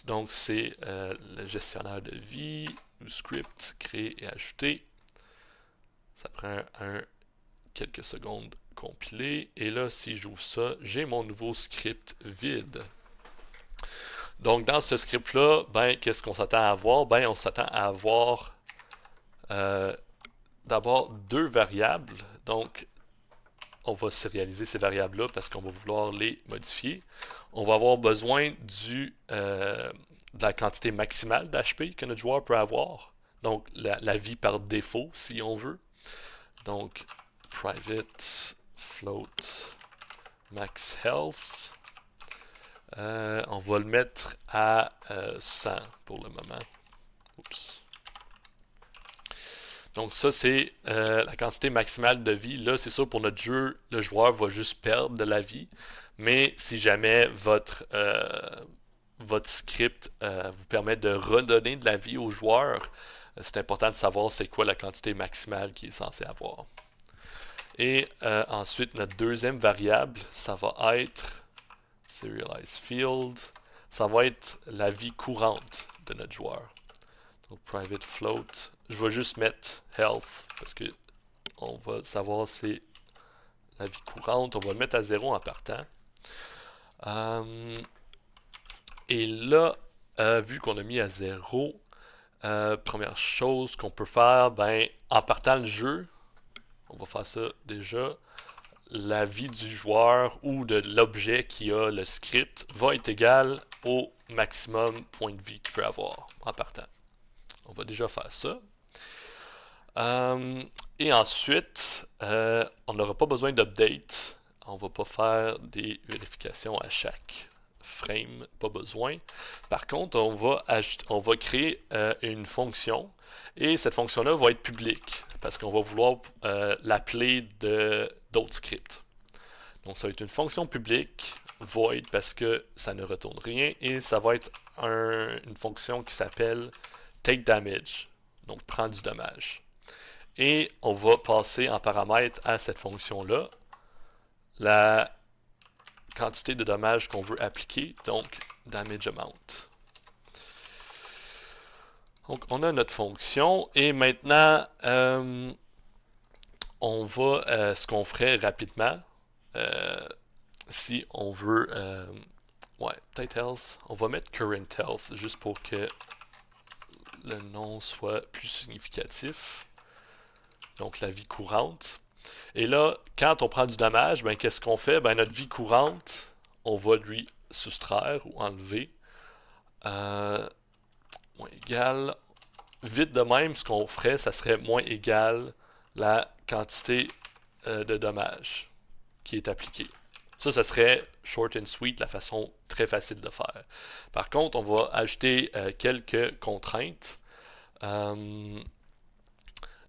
Donc, c'est le gestionnaire de vie, ou script, créer et ajouter. Ça prend quelques secondes compiler. Et là, si j'ouvre ça, j'ai mon nouveau script vide. Donc, dans ce script-là, ben, qu'est-ce qu'on s'attend à avoir? Ben, on s'attend à avoir d'abord 2 variables. Donc, on va sérialiser ces variables-là parce qu'on va vouloir les modifier. On va avoir besoin de la quantité maximale d'HP que notre joueur peut avoir. Donc, la vie par défaut, si on veut. Donc, private float max health. On va le mettre à 100 pour le moment. Oups. Donc ça, c'est la quantité maximale de vie. Là, c'est sûr, pour notre jeu, le joueur va juste perdre de la vie. Mais si jamais votre script vous permet de redonner de la vie au joueur, c'est important de savoir c'est quoi la quantité maximale qu'il est censé avoir. Et ensuite, notre deuxième variable, ça va être serialize field. Ça va être la vie courante de notre joueur. Donc, private float. Je vais juste mettre health parce que on va savoir c'est la vie courante. On va le mettre à 0 en partant. Et là, vu qu'on a mis à 0, première chose qu'on peut faire, ben, en partant le jeu, on va faire ça déjà. La vie du joueur ou de l'objet qui a le script va être égale au maximum point de vie qu'il peut avoir en partant. On va déjà faire ça. Et ensuite, on n'aura pas besoin d'update. On ne va pas faire des vérifications à chaque frame, pas besoin. Par contre, on va créer une fonction et cette fonction-là va être publique parce qu'on va vouloir l'appeler d'autres scripts. Donc, ça va être une fonction publique, void, parce que ça ne retourne rien, et ça va être une fonction qui s'appelle take damage, donc prend du dommage. Et on va passer en paramètre à cette fonction-là la quantité de dommages qu'on veut appliquer, donc damage amount. Donc, on a notre fonction, et maintenant, on va, ce qu'on ferait rapidement, si on veut, ouais, peut-être health, on va mettre current health, juste pour que le nom soit plus significatif. Donc, la vie courante. Et là, quand on prend du dommage, ben, qu'est-ce qu'on fait? Ben, notre vie courante, on va lui soustraire ou enlever. Moins égal. Vite de même, ce qu'on ferait, ça serait moins égal la quantité de dommages qui est appliquée. Ça serait short and sweet, la façon très facile de faire. Par contre, on va ajouter quelques contraintes.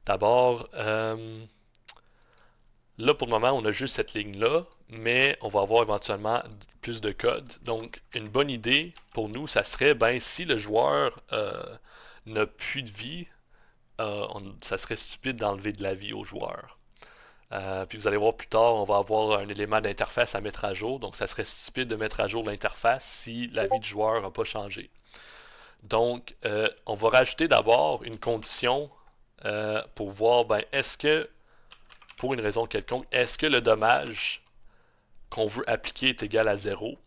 D'abord, là pour le moment, on a juste cette ligne-là, mais on va avoir éventuellement plus de code. Donc, une bonne idée pour nous, ça serait, ben, si le joueur n'a plus de vie, ça serait stupide d'enlever de la vie au joueur. Puis vous allez voir plus tard, on va avoir un élément d'interface à mettre à jour. Donc, ça serait stupide de mettre à jour l'interface si la vie du joueur n'a pas changé. Donc, on va rajouter d'abord une condition pour voir, ben, est-ce que, pour une raison quelconque, est-ce que le dommage qu'on veut appliquer est égal à 0?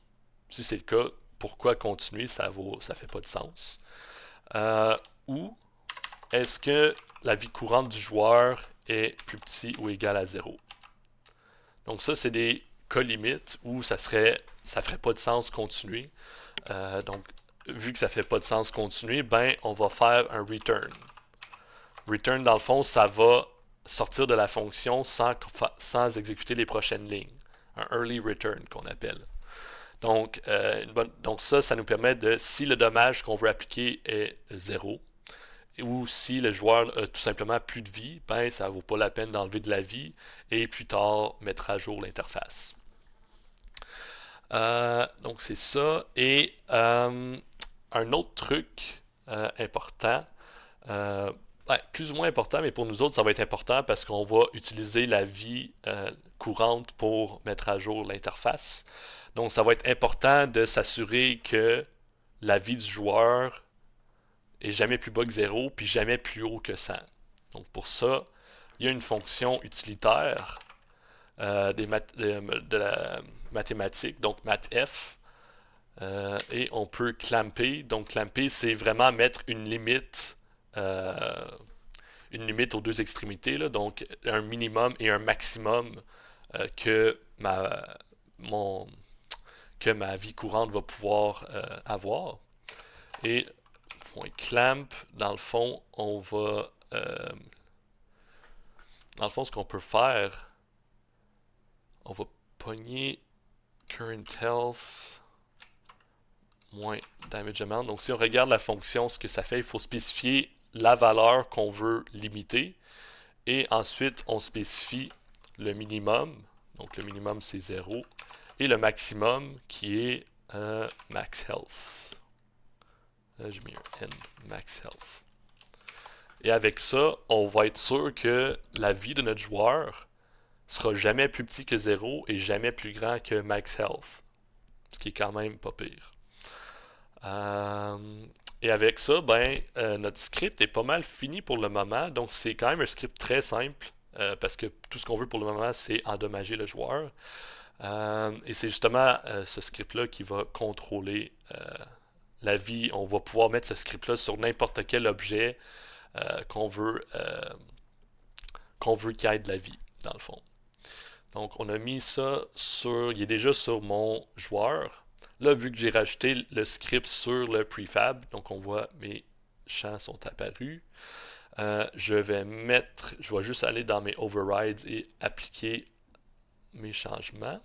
Si c'est le cas, pourquoi continuer? Ça fait pas de sens. Ou est-ce que la vie courante du joueur est plus petit ou égal à 0? Donc ça, c'est des cas limites où ça ferait pas de sens continuer. Donc, vu que ça fait pas de sens continuer, ben on va faire un return. Return, dans le fond, ça va sortir de la fonction sans exécuter les prochaines lignes. Un early return qu'on appelle. Donc, ça nous permet de, si le dommage qu'on veut appliquer est 0, ou si le joueur a tout simplement plus de vie, ben ça ne vaut pas la peine d'enlever de la vie et plus tard mettre à jour l'interface. Donc c'est ça. Et un autre truc important, plus ou moins important, mais pour nous autres, ça va être important parce qu'on va utiliser la vie courante pour mettre à jour l'interface. Donc, ça va être important de s'assurer que la vie du joueur est jamais plus bas que 0, puis jamais plus haut que 100. Donc, pour ça, il y a une fonction utilitaire de la mathématique, donc mathf, et on peut clamper. Donc, clamper, c'est vraiment mettre une limite aux deux extrémités, là, donc un minimum et un maximum que ma vie courante va pouvoir avoir. Et point clamp, dans le fond, on va dans le fond, ce qu'on peut faire, on va pogner current health moins damage amount. Donc si on regarde la fonction, ce que ça fait, il faut spécifier la valeur qu'on veut limiter. Et ensuite, on spécifie le minimum. Donc le minimum, c'est 0. Et le maximum, qui est max health. J'ai mis un N, max health. Et avec ça, on va être sûr que la vie de notre joueur sera jamais plus petit que 0 et jamais plus grand que max health. Ce qui est quand même pas pire. Et avec ça, ben, notre script est pas mal fini pour le moment. Donc c'est quand même un script très simple. Parce que tout ce qu'on veut pour le moment, c'est endommager le joueur. Et c'est justement ce script-là qui va contrôler la vie. On va pouvoir mettre ce script-là sur n'importe quel objet qu'on veut qu'il y ait de la vie, dans le fond. Donc, on a mis ça il est déjà sur mon joueur. Là, vu que j'ai rajouté le script sur le prefab, donc on voit mes champs sont apparus. Je vais juste aller dans mes overrides et appliquer mes changements.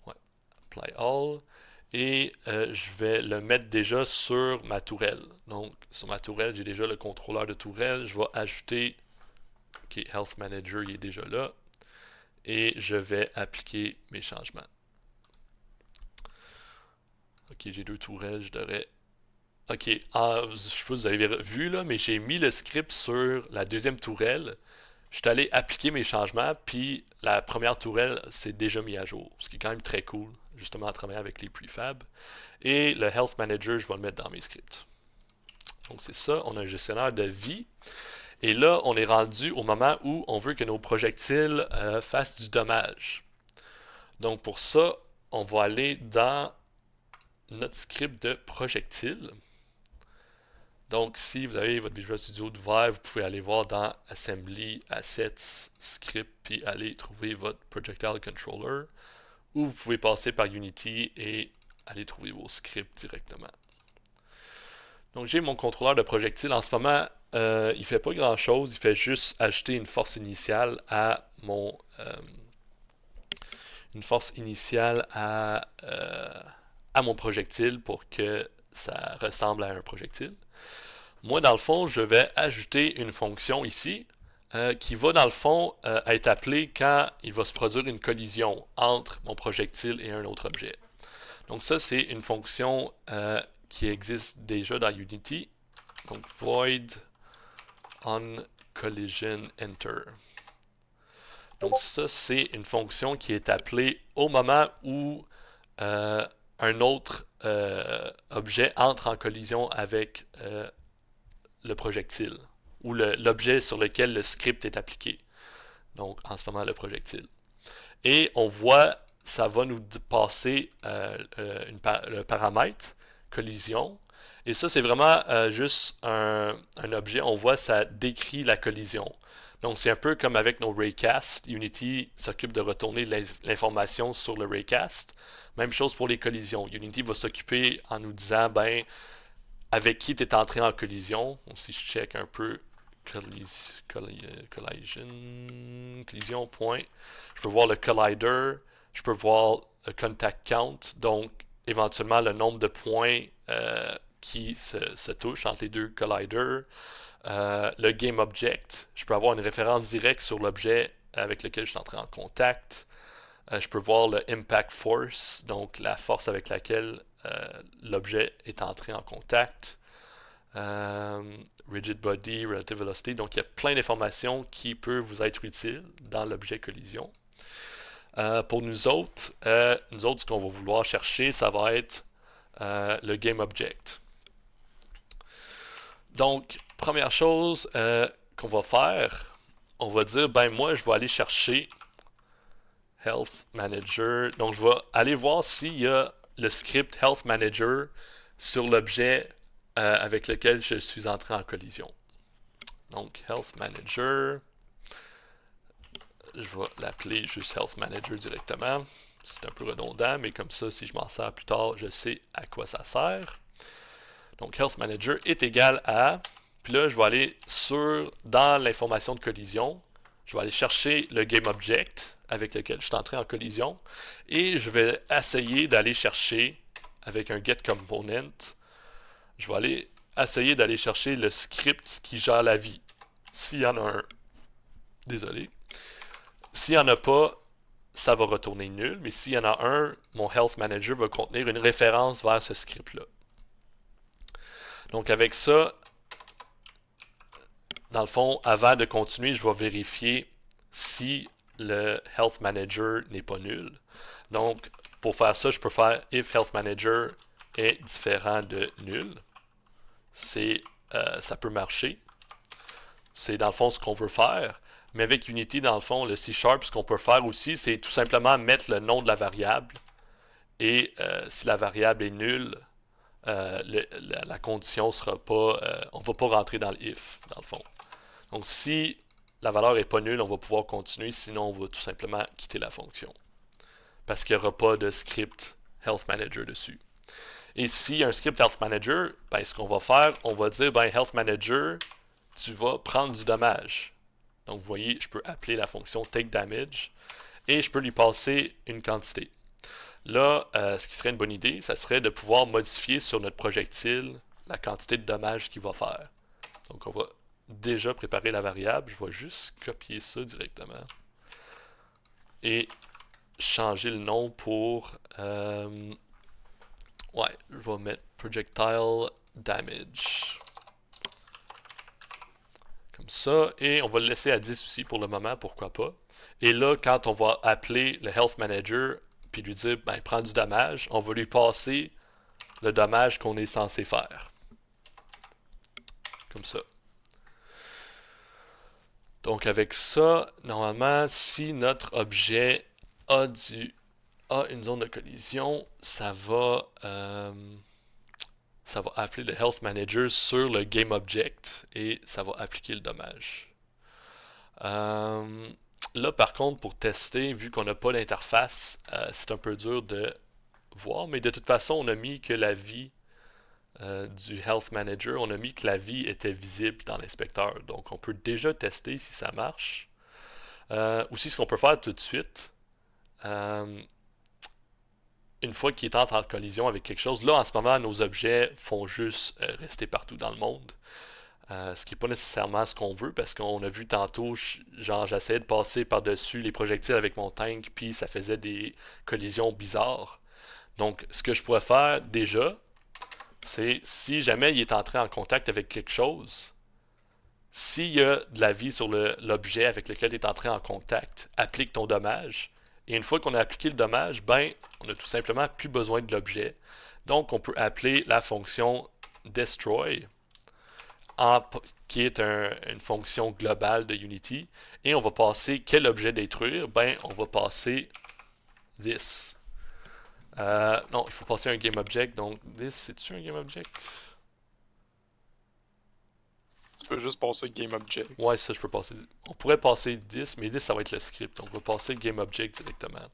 Ouais, apply all. Et je vais le mettre déjà sur ma tourelle. Donc, sur ma tourelle, j'ai déjà le contrôleur de tourelle. Je vais ajouter, ok, Health Manager, il est déjà là. Et je vais appliquer mes changements. Ok, j'ai deux tourelles, je devrais... Ok, je sais pas si vous avez vu là, mais j'ai mis le script sur la deuxième tourelle. Je suis allé appliquer mes changements, puis la première tourelle s'est déjà mis à jour, ce qui est quand même très cool, justement à travailler avec les prefabs. Et le Health Manager, je vais le mettre dans mes scripts. Donc c'est ça, on a un gestionnaire de vie. Et là, on est rendu au moment où on veut que nos projectiles fassent du dommage. Donc pour ça, on va aller dans notre script de projectiles. Donc, si vous avez votre Visual Studio ouvert, vous pouvez aller voir dans Assembly, Assets, Script, puis aller trouver votre Projectile Controller. Ou vous pouvez passer par Unity et aller trouver vos scripts directement. Donc, j'ai mon contrôleur de projectile. En ce moment, il ne fait pas grand-chose. Il fait juste ajouter une force initiale à mon... mon projectile pour que ça ressemble à un projectile. Moi, dans le fond, je vais ajouter une fonction ici qui va dans le fond être appelé quand il va se produire une collision entre mon projectile et un autre objet. Donc ça, c'est une fonction qui existe déjà dans Unity. Donc void on collision enter. Donc ça, c'est une fonction qui est appelée au moment où un autre objet entre en collision avec le projectile ou l'objet sur lequel le script est appliqué. Donc en ce moment, le projectile. Et on voit, ça va nous passer le paramètre collision. Et ça, c'est vraiment juste un objet. On voit, ça décrit la collision. Donc, c'est un peu comme avec nos raycasts. Unity s'occupe de retourner l'information sur le raycast. Même chose pour les collisions. Unity va s'occuper en nous disant, ben, avec qui tu es entré en collision. Donc, si je check un peu, collision, point. Je peux voir le collider. Je peux voir le contact count. Donc, éventuellement, le nombre de points qui se touchent entre les deux colliders. Le game object, je peux avoir une référence directe sur l'objet avec lequel je suis entré en contact. Je peux voir le impact force, donc la force avec laquelle l'objet est entré en contact. Rigid body, relative velocity, donc il y a plein d'informations qui peuvent vous être utiles dans l'objet collision. Pour nous autres, ce qu'on va vouloir chercher, ça va être le game object. Donc, première chose qu'on va faire, on va dire, ben moi, je vais aller chercher Health Manager. Donc, je vais aller voir s'il y a le script Health Manager sur l'objet avec lequel je suis entré en collision. Donc, Health Manager. Je vais l'appeler juste Health Manager directement. C'est un peu redondant, mais comme ça, si je m'en sers plus tard, je sais à quoi ça sert. Donc, Health Manager est égal à... Puis là, je vais aller dans l'information de collision, je vais aller chercher le GameObject avec lequel je suis entré en collision. Et je vais essayer d'aller chercher, avec un getComponent, je vais aller essayer d'aller chercher le script qui gère la vie. S'il y en a un, désolé. S'il n'y en a pas, ça va retourner nul. Mais s'il y en a un, mon Health Manager va contenir une référence vers ce script-là. Donc avec ça, dans le fond, avant de continuer, je vais vérifier si le Health Manager n'est pas nul. Donc, pour faire ça, je peux faire if Health Manager est différent de nul. Ça peut marcher. C'est dans le fond ce qu'on veut faire. Mais avec Unity, dans le fond, le C#, ce qu'on peut faire aussi, c'est tout simplement mettre le nom de la variable. Et si la variable est nulle, la condition sera pas... on ne va pas rentrer dans le if, dans le fond. Donc, si la valeur n'est pas nulle, on va pouvoir continuer. Sinon, on va tout simplement quitter la fonction. Parce qu'il n'y aura pas de script Health Manager dessus. Et s'il y a un script Health Manager, ben, ce qu'on va faire, on va dire, ben, Health Manager, tu vas prendre du dommage. Donc, vous voyez, je peux appeler la fonction takeDamage et je peux lui passer une quantité. Là, ce qui serait une bonne idée, ça serait de pouvoir modifier sur notre projectile la quantité de dommages qu'il va faire. Donc, on va déjà préparer la variable. Je vais juste copier ça directement. Et changer le nom pour... ouais, je vais mettre projectile damage. Comme ça. Et on va le laisser à 10 aussi pour le moment, pourquoi pas. Et là, quand on va appeler le Health Manager, puis lui dire, ben, prends du dommage, on va lui passer le dommage qu'on est censé faire. Comme ça. Donc avec ça, normalement, si notre objet a une zone de collision, ça va appeler le Health Manager sur le GameObject et ça va appliquer le dommage. Là, par contre, pour tester, vu qu'on n'a pas d'interface, c'est un peu dur de voir, mais de toute façon, on a mis que la vie du Health Manager, on a mis que la vie était visible dans l'inspecteur. Donc, on peut déjà tester si ça marche. Aussi, ce qu'on peut faire tout de suite, une fois qu'il entre en collision avec quelque chose, là, en ce moment, nos objets font juste rester partout dans le monde. Ce qui n'est pas nécessairement ce qu'on veut parce qu'on a vu tantôt, genre j'essayais de passer par-dessus les projectiles avec mon tank, puis ça faisait des collisions bizarres. Donc ce que je pourrais faire déjà, c'est si jamais il est entré en contact avec quelque chose, s'il y a de la vie sur l'objet avec lequel il est entré en contact, applique ton dommage. Et une fois qu'on a appliqué le dommage, ben, on a tout simplement plus besoin de l'objet. Donc, on peut appeler la fonction destroy, qui est une fonction globale de Unity. Et on va passer quel objet détruire? Ben, on va passer this. Non, il faut passer un GameObject. Donc, this, c'est-tu un GameObject? Tu peux juste passer GameObject. Ouais, ça, je peux passer. On pourrait passer this, mais this, ça va être le script. Donc, on va passer GameObject directement,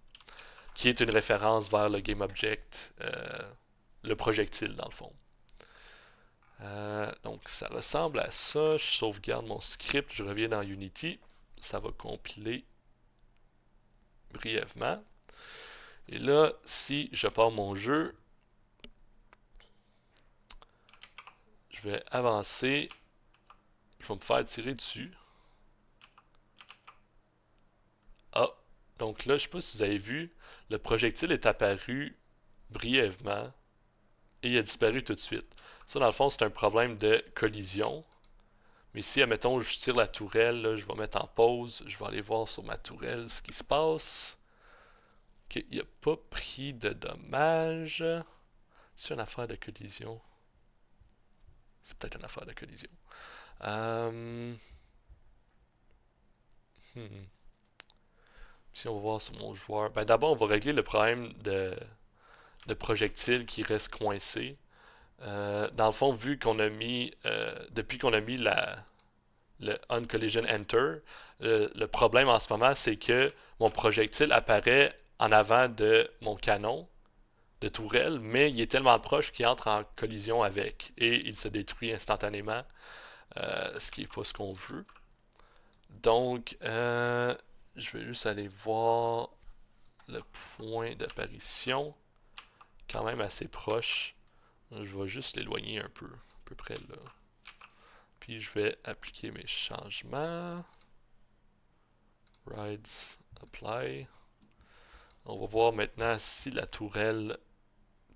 qui est une référence vers le GameObject, le projectile, dans le fond. Donc, ça ressemble à ça. Je sauvegarde mon script, je reviens dans Unity. Ça va compiler brièvement. Et là, si je pars mon jeu, je vais avancer. Je vais me faire tirer dessus. Ah, donc là, je sais pas si vous avez vu, le projectile est apparu brièvement et il a disparu tout de suite. Ça, dans le fond, c'est un problème de collision. Mais si, admettons, je tire la tourelle, là, je vais mettre en pause, je vais aller voir sur ma tourelle ce qui se passe. Ok, il n'a pas pris de dommages. C'est une affaire de collision. C'est peut-être une affaire de collision. Si on va voir sur mon joueur. Ben d'abord, on va régler le problème de projectile qui reste coincé. Dans le fond, vu qu'on a mis. Depuis qu'on a mis le Uncollision Enter, le problème en ce moment, c'est que mon projectile apparaît en avant de mon canon de tourelle, mais il est tellement proche qu'il entre en collision avec et il se détruit instantanément, ce qui n'est pas ce qu'on veut. Donc, je vais juste aller voir le point d'apparition, quand même assez proche. Je vais juste l'éloigner un peu, à peu près là. Puis je vais appliquer mes changements. Rides, apply. On va voir maintenant si la tourelle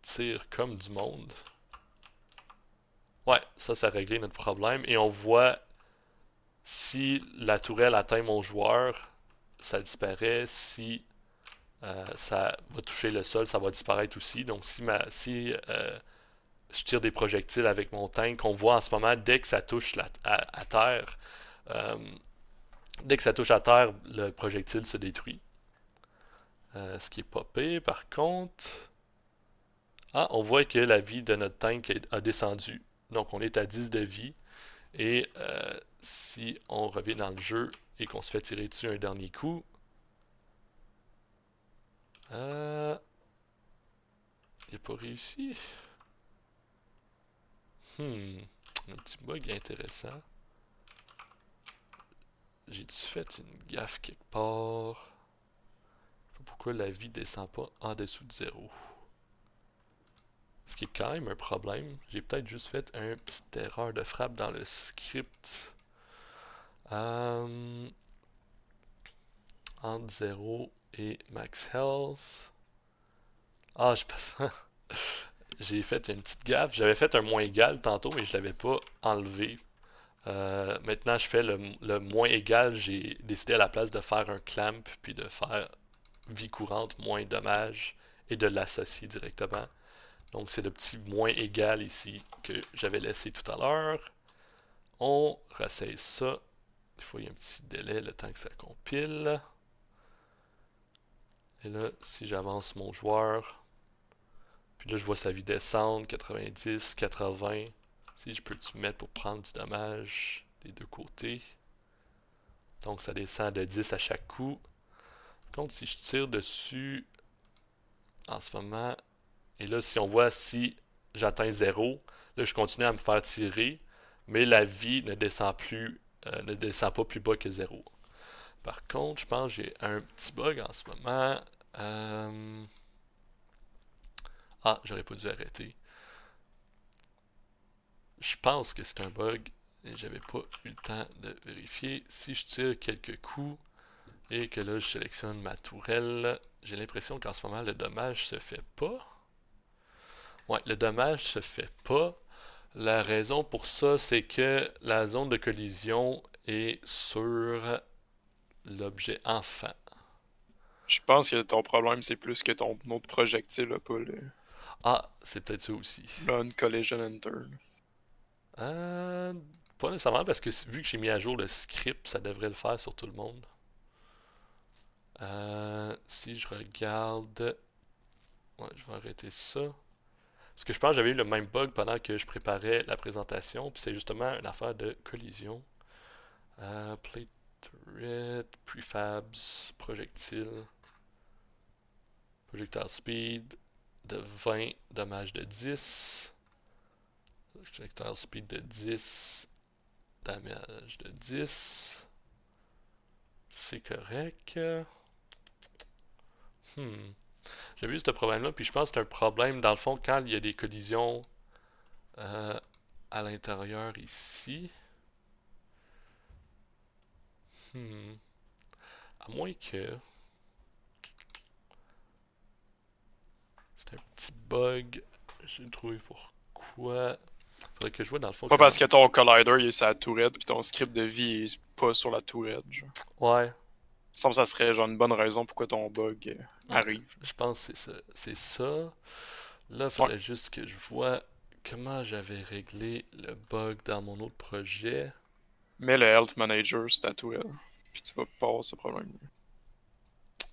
tire comme du monde. Ouais, ça a réglé notre problème. Et on voit si la tourelle atteint mon joueur, ça disparaît. Si ça va toucher le sol, ça va disparaître aussi. Donc si je tire des projectiles avec mon tank, on voit en ce moment, dès que ça touche à terre, dès que ça touche à terre, le projectile se détruit. Ce qui est pas pire, par contre. Ah, on voit que la vie de notre tank a descendu. Donc on est à 10 de vie. Et si on revient dans le jeu et qu'on se fait tirer dessus un dernier coup, il n'a pas réussi. Un petit bug intéressant. J'ai-tu fait une gaffe quelque part? Pourquoi la vie descend pas en dessous de 0? Ce qui est quand même un problème. J'ai peut-être juste fait une petite erreur de frappe dans le script. Entre 0 et max health. Ah, je passe. J'ai fait une petite gaffe. J'avais fait un moins égal tantôt, mais je l'avais pas enlevé. Maintenant, je fais le moins égal. J'ai décidé à la place de faire un clamp, puis de faire vie courante, moins dommage, et de l'associer directement. Donc, c'est le petit moins égal ici que j'avais laissé tout à l'heure. On réessaye ça. Des fois, il y a un petit délai, le temps que ça compile. Et là, si j'avance mon joueur, puis là, je vois sa vie descendre, 90, 80. Si je peux-tu mettre pour prendre du dommage des deux côtés. Donc, ça descend de 10 à chaque coup. Par contre, si je tire dessus en ce moment, et là, si on voit si j'atteins 0, là, je continue à me faire tirer, mais la vie ne descend pas plus bas que 0. Par contre, je pense que j'ai un petit bug en ce moment. Ah, j'aurais pas dû arrêter. Je pense que c'est un bug. Et j'avais pas eu le temps de vérifier. Si je tire quelques coups et que là je sélectionne ma tourelle, j'ai l'impression qu'en ce moment le dommage se fait pas. Ouais, le dommage se fait pas. La raison pour ça, c'est que la zone de collision est sur l'objet enfant. Je pense que ton problème, c'est plus que ton autre projectile, là, pas le Ah, c'est peut-être ça aussi. non-collision intern. Euh, Pas nécessairement parce que vu que j'ai mis à jour le script, ça devrait le faire sur tout le monde. Si je regarde... Ouais, je vais arrêter ça. Parce que je pense que j'avais eu le même bug pendant que je préparais la présentation, puis c'est justement une affaire de collision. Plate turret, prefabs, projectile, projectile speed de 20, dommage de 10. Projectile speed de 10, damage de 10. C'est correct. J'avais eu ce problème-là, puis je pense que c'est un problème, dans le fond, quand il y a des collisions euh, à l'intérieur ici. À moins que c'est un petit bug. J'ai trouvé pourquoi. Faudrait que je vois dans le fond Pas comment. parce que ton collider il est sur la tourette, puis ton script de vie est pas sur la tourette, genre. Ouais, Il me semble que ça serait genre une bonne raison pourquoi ton bug ouais. arrive. Je pense que c'est ça. C'est ça. Là, il Ouais. faudrait juste que je vois comment j'avais réglé le bug dans mon autre projet. Mets le Health Manager sur ta tourelle, puis tu vas pas avoir ce problème.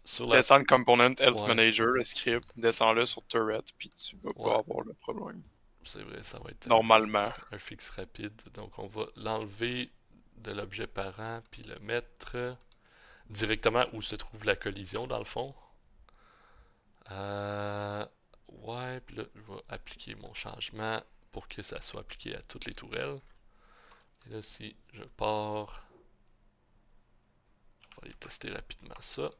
Sur la. Descends le component Health Ouais, Manager, le script, descends-le sur turret, puis tu vas ouais. pas avoir le problème. C'est vrai, ça va être Normalement. un fixe rapide. Donc, on va l'enlever de l'objet parent, puis le mettre directement où se trouve la collision, dans le fond. Ouais, puis là, je vais appliquer mon changement pour que ça soit appliqué à toutes les tourelles. Et là, si je pars, on va aller tester rapidement ça.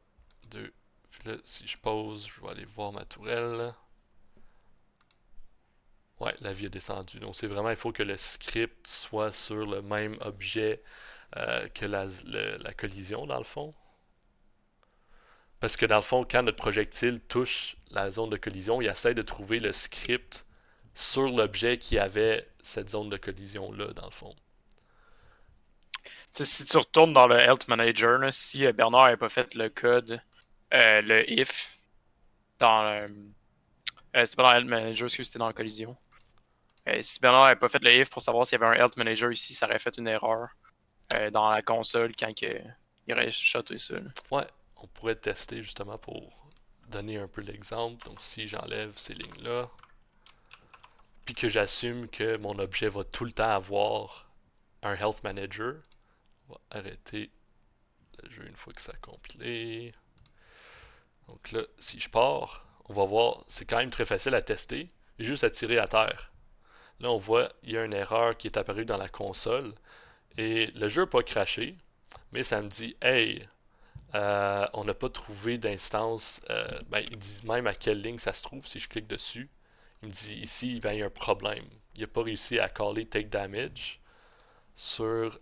2. Puis là, si je pose, je vais aller voir ma tourelle. Ouais, la vie est descendue. Donc, c'est vraiment, il faut que le script soit sur le même objet que la collision, dans le fond. Parce que dans le fond, quand notre projectile touche la zone de collision, il essaie de trouver le script sur l'objet qui avait cette zone de collision-là, dans le fond. T'sais, si tu retournes dans le Health Manager, là, si Bernard n'avait pas fait le code, le if, dans c'était pas dans le Health Manager, excuse, c'était dans la collision. Si Bernard n'avait pas fait le if pour savoir s'il y avait un Health Manager ici, ça aurait fait une erreur dans la console quand il aurait shoté ça. Là. Ouais, on pourrait tester justement pour donner un peu l'exemple. Donc si j'enlève ces lignes-là, puis que j'assume que mon objet va tout le temps avoir un Health Manager, on va arrêter le jeu une fois que ça a compilé. Donc là, si je pars, on va voir, c'est quand même très facile à tester. J'ai juste à tirer à terre. Là, on voit, il y a une erreur qui est apparue dans la console. Et le jeu n'a pas craché, mais ça me dit, hey, on n'a pas trouvé d'instance. Ben, il dit même à quelle ligne ça se trouve si je clique dessus. Il me dit ici, ben, il y a un problème. Il n'a pas réussi à caller take damage sur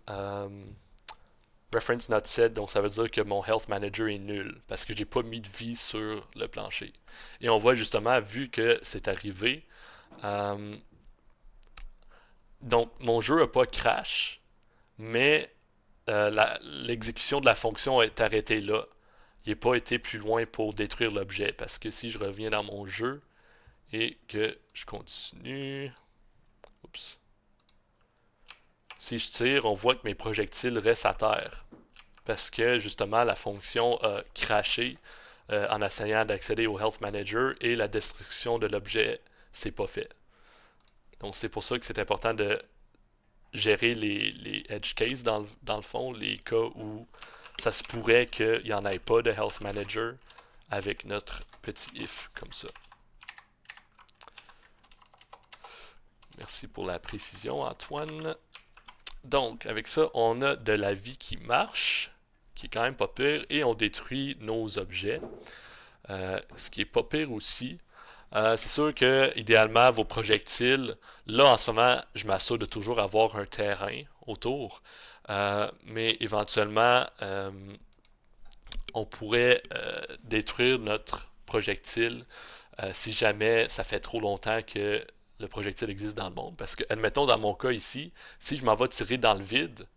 reference not set, donc ça veut dire que mon health manager est nul parce que j'ai pas mis de vie sur le plancher. Et on voit justement, vu que c'est arrivé, donc mon jeu n'a pas crash, mais l'exécution de la fonction est arrêtée là. Il n'a pas été plus loin pour détruire l'objet. Parce que si je reviens dans mon jeu et que je continue. Oups. Si je tire, on voit que mes projectiles restent à terre. Parce que justement, la fonction a craché en essayant d'accéder au Health Manager et la destruction de l'objet, c'est pas fait. Donc c'est pour ça que c'est important de gérer les edge cases dans le fond, les cas où ça se pourrait qu'il n'y en ait pas de Health Manager avec notre petit if comme ça. Merci pour la précision, Antoine. Donc, avec ça, on a de la vie qui marche, qui est quand même pas pire, et on détruit nos objets. Ce qui est pas pire aussi. C'est sûr que idéalement vos projectiles, là en ce moment, je m'assure de toujours avoir un terrain autour, mais éventuellement, on pourrait détruire notre projectile si jamais ça fait trop longtemps que le projectile existe dans le monde. Parce que, admettons, dans mon cas ici, si je m'en vais tirer dans le vide,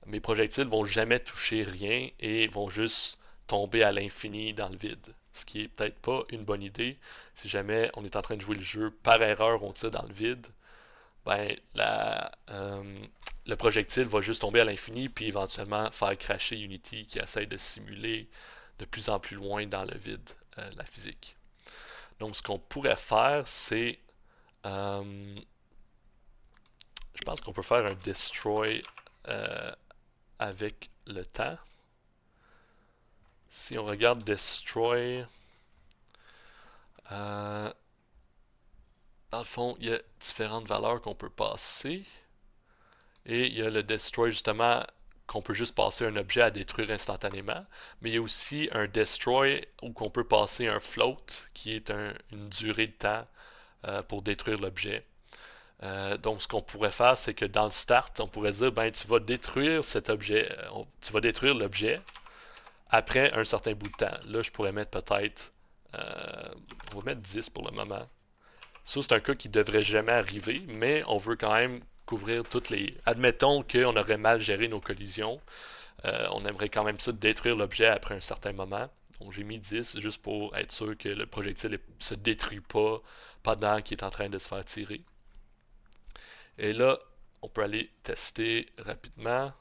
mes projectiles vont jamais toucher rien et vont juste tomber à l'infini dans le vide. Ce qui est peut-être pas une bonne idée. Si jamais on est en train de jouer le jeu, par erreur on tire dans le vide, ben le projectile va juste tomber à l'infini puis éventuellement faire crasher Unity qui essaie de simuler de plus en plus loin dans le vide la physique. Donc ce qu'on pourrait faire, c'est je pense qu'on peut faire un destroy avec le temps. Si on regarde destroy, dans le fond, il y a différentes valeurs qu'on peut passer. Et il y a le destroy justement qu'on peut juste passer un objet à détruire instantanément. Mais il y a aussi un destroy où qu'on peut passer un float qui est une durée de temps pour détruire l'objet. Donc ce qu'on pourrait faire, c'est que dans le start, on pourrait dire ben tu vas détruire cet objet, tu vas détruire l'objet après un certain bout de temps. Là, je pourrais mettre peut-être on va mettre 10 pour le moment. Ça, c'est un cas qui devrait jamais arriver, mais on veut quand même couvrir toutes les... Admettons qu'on aurait mal géré nos collisions. On aimerait quand même ça détruire l'objet après un certain moment. Donc j'ai mis 10 juste pour être sûr que le projectile ne se détruit pas pendant qu'il est en train de se faire tirer. Et là, on peut aller tester rapidement.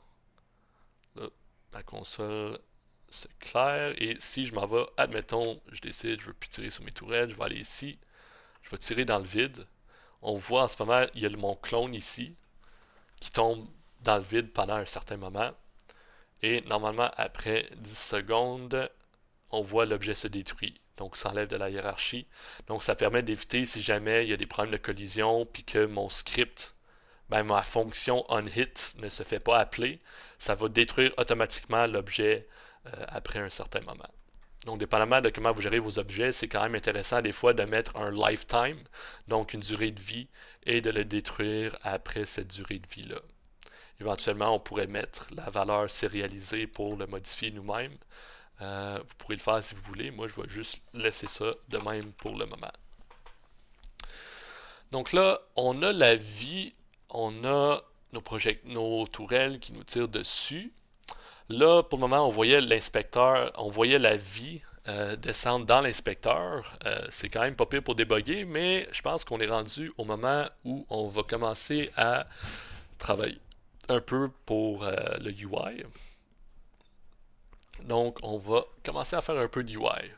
Là, ma console s'éclaire. Et si je m'en vais, admettons, je décide, je veux plus tirer sur mes tourelles, je vais aller ici. Je vais tirer dans le vide. On voit en ce moment, il y a mon clone ici qui tombe dans le vide pendant un certain moment. Et normalement, après 10 secondes, on voit l'objet se détruit. Donc, ça enlève de la hiérarchie. Donc, ça permet d'éviter si jamais il y a des problèmes de collision puis que mon script, ben, ma fonction onHit ne se fait pas appeler, ça va détruire automatiquement l'objet après un certain moment. Donc, dépendamment de comment vous gérez vos objets, c'est quand même intéressant des fois de mettre un lifetime, donc une durée de vie, et de le détruire après cette durée de vie-là. Éventuellement, on pourrait mettre la valeur sérialisée pour le modifier nous-mêmes. Vous pourrez le faire si vous voulez. Moi, je vais juste laisser ça de même pour le moment. Donc là, on a la vie, on a nos tourelles qui nous tirent dessus. Là, pour le moment, on voyait l'inspecteur, on voyait la vie descendre dans l'inspecteur. C'est quand même pas pire pour débugger, mais je pense qu'on est rendu au moment où on va commencer à travailler un peu pour le UI. Donc, on va commencer à faire un peu d'UI.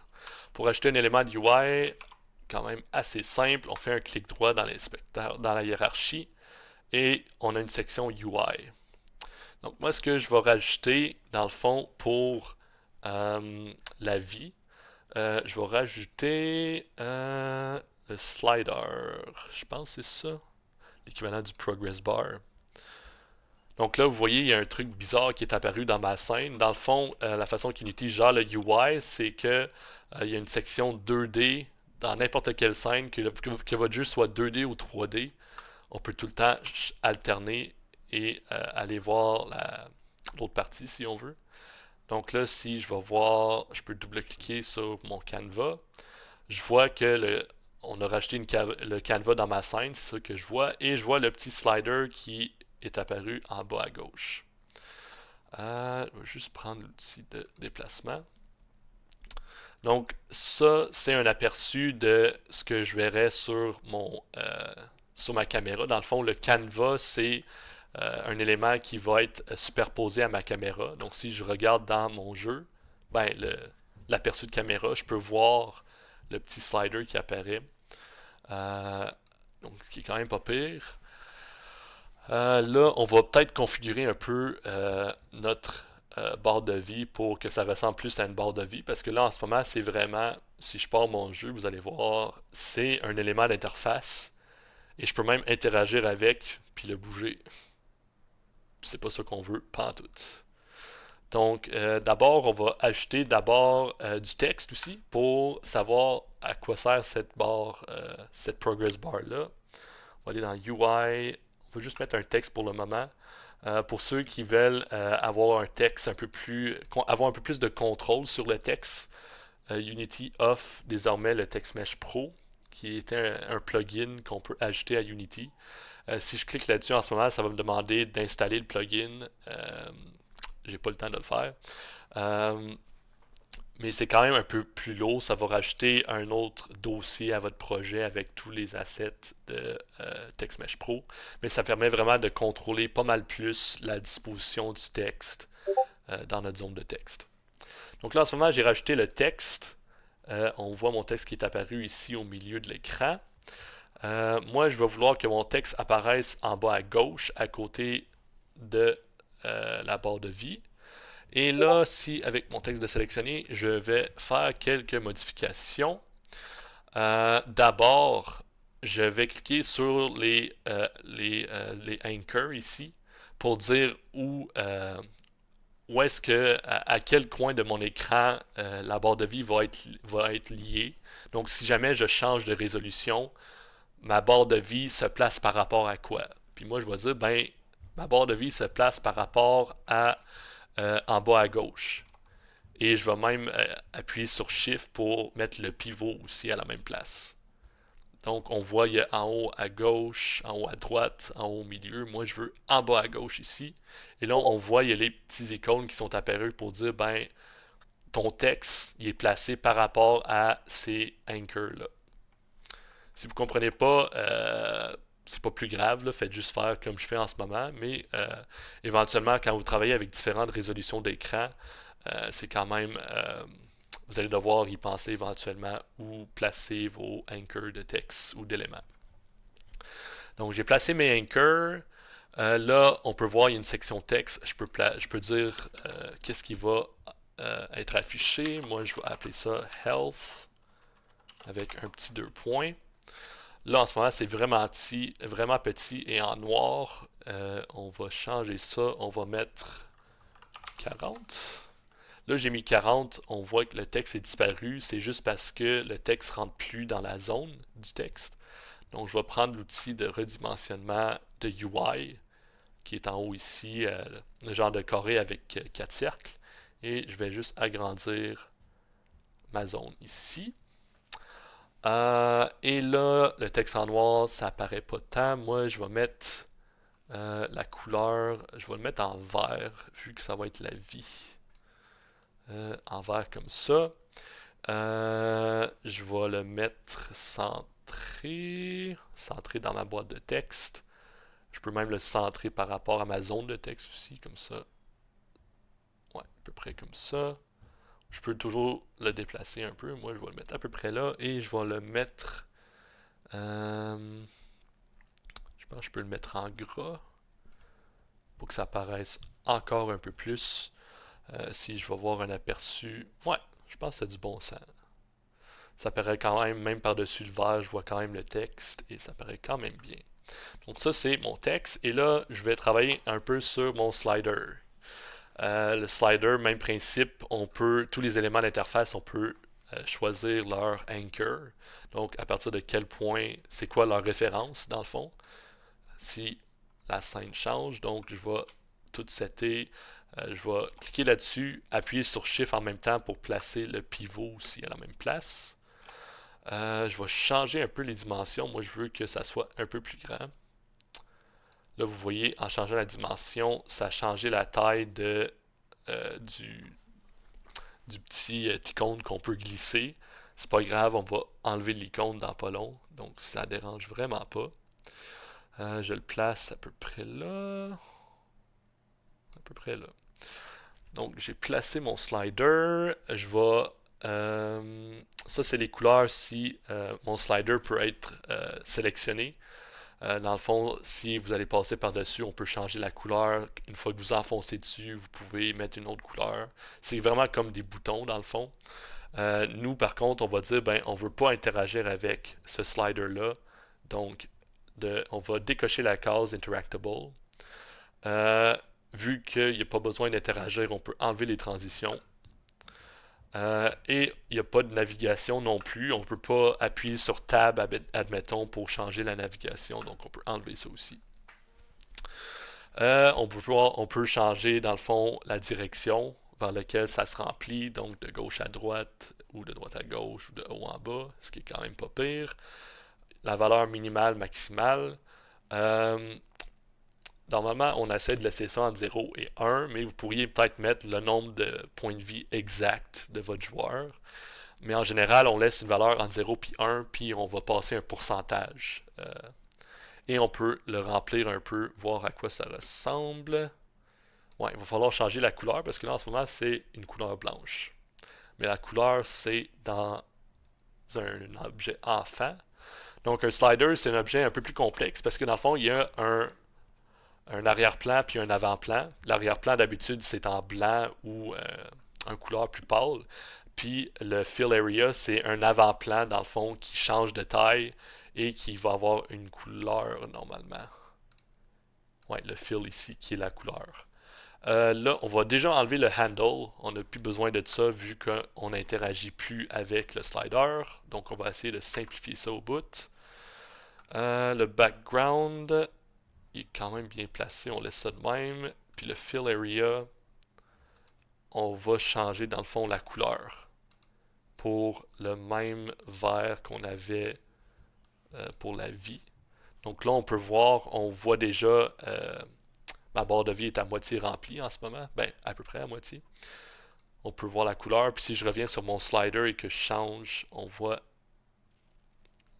Pour ajouter un élément d'UI, quand même assez simple, on fait un clic droit dans l'inspecteur, dans la hiérarchie, et on a une section UI. Donc moi, ce que je vais rajouter, dans le fond, pour la vie, je vais rajouter le slider. Je pense que c'est ça, l'équivalent du progress bar. Donc là, vous voyez, il y a un truc bizarre qui est apparu dans ma scène. Dans le fond, la façon qu'Unity gère le UI, c'est que il y a une section 2D dans n'importe quelle scène, que votre jeu soit 2D ou 3D. On peut tout le temps alterner et aller voir l'autre partie si on veut. Donc là, si je vais voir, je peux double-cliquer sur mon canevas. Je vois que on a rajouté le canevas dans ma scène, c'est ça que je vois, et je vois le petit slider qui est apparu en bas à gauche. Je vais juste prendre l'outil de déplacement. Donc ça, c'est un aperçu de ce que je verrai sur ma caméra. Dans le fond, le canevas, c'est un élément qui va être superposé à ma caméra. Donc si je regarde dans mon jeu, ben l'aperçu de caméra, je peux voir le petit slider qui apparaît. Donc ce qui est quand même pas pire. Là, on va peut-être configurer un peu notre barre de vie pour que ça ressemble plus à une barre de vie. Parce que là, en ce moment, c'est vraiment, si je pars mon jeu, vous allez voir, c'est un élément d'interface. Et je peux même interagir avec, puis le bouger. C'est pas ça qu'on veut, pas en tout. Donc, d'abord, on va ajouter d'abord du texte aussi pour savoir à quoi sert cette barre, cette progress bar là. On va aller dans UI, on va juste mettre un texte pour le moment. Pour ceux qui veulent avoir un texte avoir un peu plus de contrôle sur le texte, Unity offre désormais le Text Mesh Pro, qui est un plugin qu'on peut ajouter à Unity. Si je clique là-dessus en ce moment, ça va me demander d'installer le plugin. J'ai pas le temps de le faire. Euh, mais c'est quand même un peu plus lourd. Ça va rajouter un autre dossier à votre projet avec tous les assets de TextMesh Pro. Mais ça permet vraiment de contrôler pas mal plus la disposition du texte dans notre zone de texte. Donc là, en ce moment, j'ai rajouté le texte. On voit mon texte qui est apparu ici au milieu de l'écran. Moi, je vais vouloir que mon texte apparaisse en bas à gauche, à côté de la barre de vie. Et là, si avec mon texte de sélectionner, je vais faire quelques modifications. D'abord, je vais cliquer sur les anchors ici pour dire où est-ce que, à quel coin de mon écran la barre de vie va être liée. Donc, si jamais je change de résolution, ma barre de vie se place par rapport à quoi? Puis moi, je vais dire, ben, ma barre de vie se place par rapport à en bas à gauche. Et je vais même appuyer sur Shift pour mettre le pivot aussi à la même place. Donc on voit il y a en haut à gauche, en haut à droite, en haut au milieu. Moi je veux en bas à gauche ici. Et là on voit il y a les petits icônes qui sont apparus pour dire ben ton texte il est placé par rapport à ces anchors là. Si vous ne comprenez pas, c'est pas plus grave, là, faites juste faire comme je fais en ce moment, mais éventuellement, quand vous travaillez avec différentes résolutions d'écran, c'est quand même. Vous allez devoir y penser éventuellement où placer vos anchors de texte ou d'éléments. Donc, j'ai placé mes anchors. Là, on peut voir, il y a une section texte. Je peux dire qu'est-ce qui va être affiché. Moi, je vais appeler ça Health avec un petit 2 points. Là, en ce moment, c'est vraiment petit et en noir. On va changer ça. On va mettre 40. Là, j'ai mis 40. On voit que le texte est disparu. C'est juste parce que le texte ne rentre plus dans la zone du texte. Donc, je vais prendre l'outil de redimensionnement de UI qui est en haut ici, le genre de carré avec 4 cercles. Et je vais juste agrandir ma zone ici. Et là, le texte en noir, ça apparaît pas tant. Moi, je vais mettre la couleur, je vais le mettre en vert, vu que ça va être la vie. En vert comme ça. Je vais le mettre centré dans ma boîte de texte. Je peux même le centrer par rapport à ma zone de texte aussi, comme ça. Ouais, à peu près comme ça. Je peux toujours le déplacer un peu. Moi, je vais le mettre à peu près là. Et je vais le mettre... je pense que je peux le mettre en gras pour que ça apparaisse encore un peu plus. Si je vais voir un aperçu... Ouais, je pense que c'est du bon sens. Ça paraît quand même par-dessus le vert, je vois quand même le texte et ça paraît quand même bien. Donc ça, c'est mon texte. Et là, je vais travailler un peu sur mon slider. Le slider, même principe, tous les éléments d'interface, on peut choisir leur anchor. Donc, à partir de quel point, c'est quoi leur référence, dans le fond. Si la scène change, donc je vais tout setter. Je vais cliquer là-dessus, appuyer sur Shift en même temps pour placer le pivot aussi à la même place. Je vais changer un peu les dimensions. Moi, je veux que ça soit un peu plus grand. Là, vous voyez, en changeant la dimension, ça a changé la taille du petit icône qu'on peut glisser. C'est pas grave, on va enlever l'icône dans pas long. Donc, ça dérange vraiment pas. Je le place à peu près là. À peu près là. Donc, j'ai placé mon slider. Je vais... ça, c'est les couleurs si mon slider peut être sélectionné. Dans le fond, si vous allez passer par-dessus, on peut changer la couleur. Une fois que vous enfoncez dessus, vous pouvez mettre une autre couleur. C'est vraiment comme des boutons, dans le fond. Nous, par contre, on va dire, ben, on ne veut pas interagir avec ce slider-là. Donc, on va décocher la case Interactable. vu qu'il n'y a pas besoin d'interagir, on peut enlever les transitions. Et il n'y a pas de navigation non plus. On ne peut pas appuyer sur Tab, admettons, pour changer la navigation. Donc on peut enlever ça aussi. On peut changer, dans le fond, la direction vers laquelle ça se remplit. Donc de gauche à droite, ou de droite à gauche, ou de haut en bas, ce qui est quand même pas pire. La valeur minimale, maximale. Euh, Normalement, on essaie de laisser ça entre 0 et 1, mais vous pourriez peut-être mettre le nombre de points de vie exact de votre joueur. Mais en général, on laisse une valeur entre 0 et 1, puis on va passer un pourcentage. Et on peut le remplir un peu, voir à quoi ça ressemble. Ouais, il va falloir changer la couleur, parce que là, en ce moment, c'est une couleur blanche. Mais la couleur, c'est dans un objet enfant. Donc, un slider, c'est un objet un peu plus complexe, parce que dans le fond, il y a un arrière-plan puis un avant-plan. L'arrière-plan, d'habitude, c'est en blanc ou en couleur plus pâle. Puis le fill area, c'est un avant-plan, dans le fond, qui change de taille et qui va avoir une couleur normalement. Ouais, le fill ici, qui est la couleur. Là, on va déjà enlever le handle. On n'a plus besoin de ça vu qu'on n'interagit plus avec le slider. Donc, on va essayer de simplifier ça au bout. Le background, il est quand même bien placé, on laisse ça de même. Puis le fill area, on va changer dans le fond la couleur pour le même vert qu'on avait pour la vie. Donc là, on peut voir, on voit déjà ma barre de vie est à moitié remplie en ce moment. Ben, à peu près à moitié. On peut voir la couleur. Puis si je reviens sur mon slider et que je change, on voit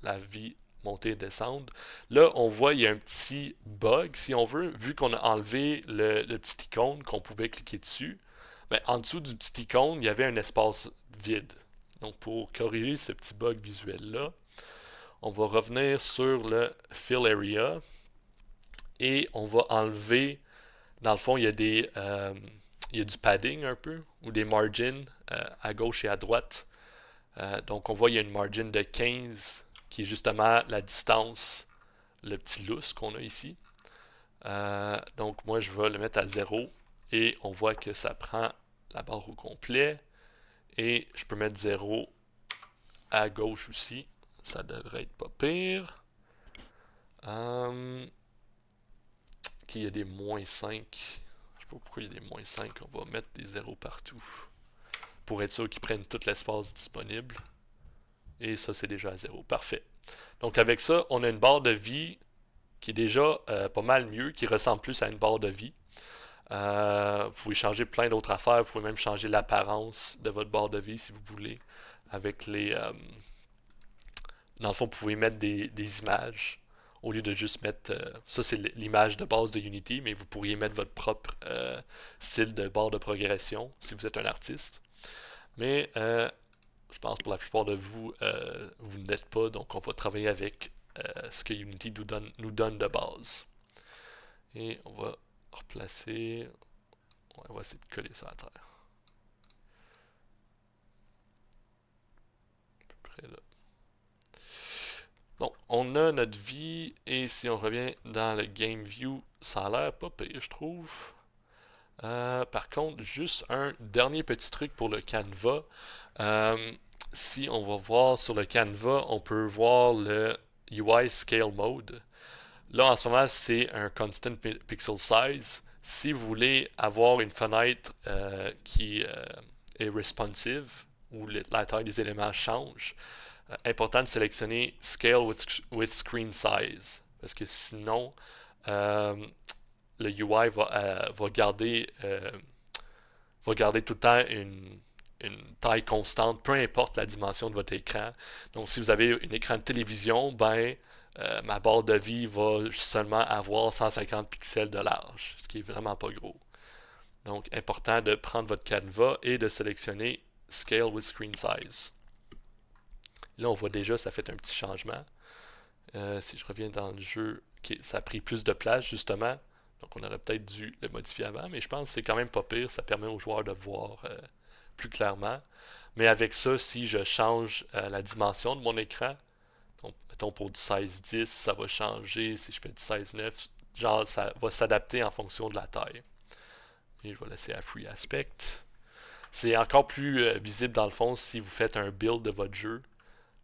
la vie monter et descendre. Là, on voit il y a un petit bug, si on veut, vu qu'on a enlevé le petit icône qu'on pouvait cliquer dessus. Ben, en dessous du petit icône, il y avait un espace vide. Donc, pour corriger ce petit bug visuel-là, on va revenir sur le fill area et on va enlever, dans le fond, il y a du padding un peu, ou des margins à gauche et à droite. Donc, on voit il y a une margin de 15 qui est justement la distance, le petit lousse qu'on a ici. Donc moi je vais le mettre à 0 et on voit que ça prend la barre au complet et je peux mettre 0 à gauche aussi, ça devrait être pas pire. Ok, il y a des moins 5, je sais pas pourquoi il y a des moins 5, on va mettre des 0 partout pour être sûr qu'ils prennent tout l'espace disponible. Et ça, c'est déjà à 0. Parfait. Donc avec ça, on a une barre de vie qui est déjà pas mal mieux, qui ressemble plus à une barre de vie. Vous pouvez changer plein d'autres affaires. Vous pouvez même changer l'apparence de votre barre de vie si vous voulez. Avec les... dans le fond, vous pouvez mettre des images au lieu de juste mettre... ça, c'est l'image de base de Unity, mais vous pourriez mettre votre propre style de barre de progression si vous êtes un artiste. Mais je pense pour la plupart de vous, vous n'êtes pas, donc on va travailler avec ce que Unity nous donne de base. Et on va replacer, ouais, on va essayer de coller ça à terre. À peu près là. Bon, on a notre vie, et si on revient dans le Game View, ça a l'air pas pire, je trouve. Par contre, juste un dernier petit truc pour le canevas. Si on va voir sur le canevas, on peut voir le UI Scale Mode. Là, en ce moment, c'est un Constant Pixel Size. Si vous voulez avoir une fenêtre qui est responsive, où la taille des éléments change, important de sélectionner Scale with Screen Size. Parce que sinon, le UI va garder tout le temps une taille constante, peu importe la dimension de votre écran. Donc, si vous avez un écran de télévision, ben, ma barre de vie va seulement avoir 150 pixels de large, ce qui est vraiment pas gros. Donc, important de prendre votre canevas et de sélectionner Scale with Screen Size. Là, on voit déjà, ça fait un petit changement. Si je reviens dans le jeu, okay, ça a pris plus de place, justement. Donc, on aurait peut-être dû le modifier avant, mais je pense que c'est quand même pas pire. Ça permet aux joueurs de voir plus clairement. Mais avec ça, si je change la dimension de mon écran, donc, mettons pour du 16-10, ça va changer. Si je fais du 16-9, genre, ça va s'adapter en fonction de la taille. Et je vais laisser à Free Aspect. C'est encore plus visible dans le fond si vous faites un build de votre jeu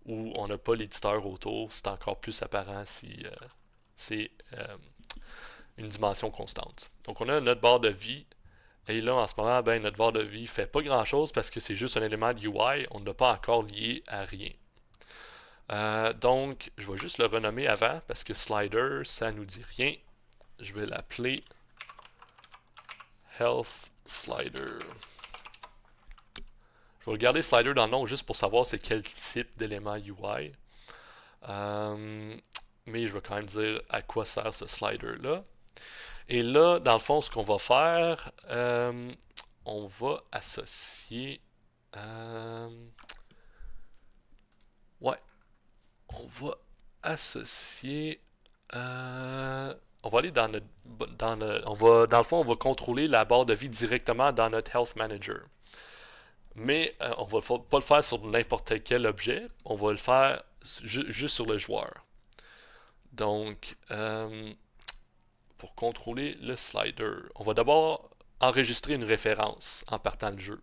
où on n'a pas l'éditeur autour. C'est encore plus apparent si c'est une dimension constante. Donc on a notre barre de vie. Et là, en ce moment, ben, notre barre de vie ne fait pas grand-chose parce que c'est juste un élément de UI. On ne l'a pas encore lié à rien. Donc, je vais juste le renommer avant parce que slider, ça nous dit rien. Je vais l'appeler health slider. Je vais regarder slider dans le nom juste pour savoir c'est quel type d'élément UI. Mais je vais quand même dire à quoi sert ce slider-là. Et là, dans le fond, ce qu'on va faire, on va associer... ouais, on va associer... on va aller dans notre... dans le fond, on va contrôler la barre de vie directement dans notre Health Manager. Mais on va pas le faire sur n'importe quel objet, on va le faire juste sur le joueur. Donc, pour contrôler le slider, on va d'abord enregistrer une référence en partant le jeu.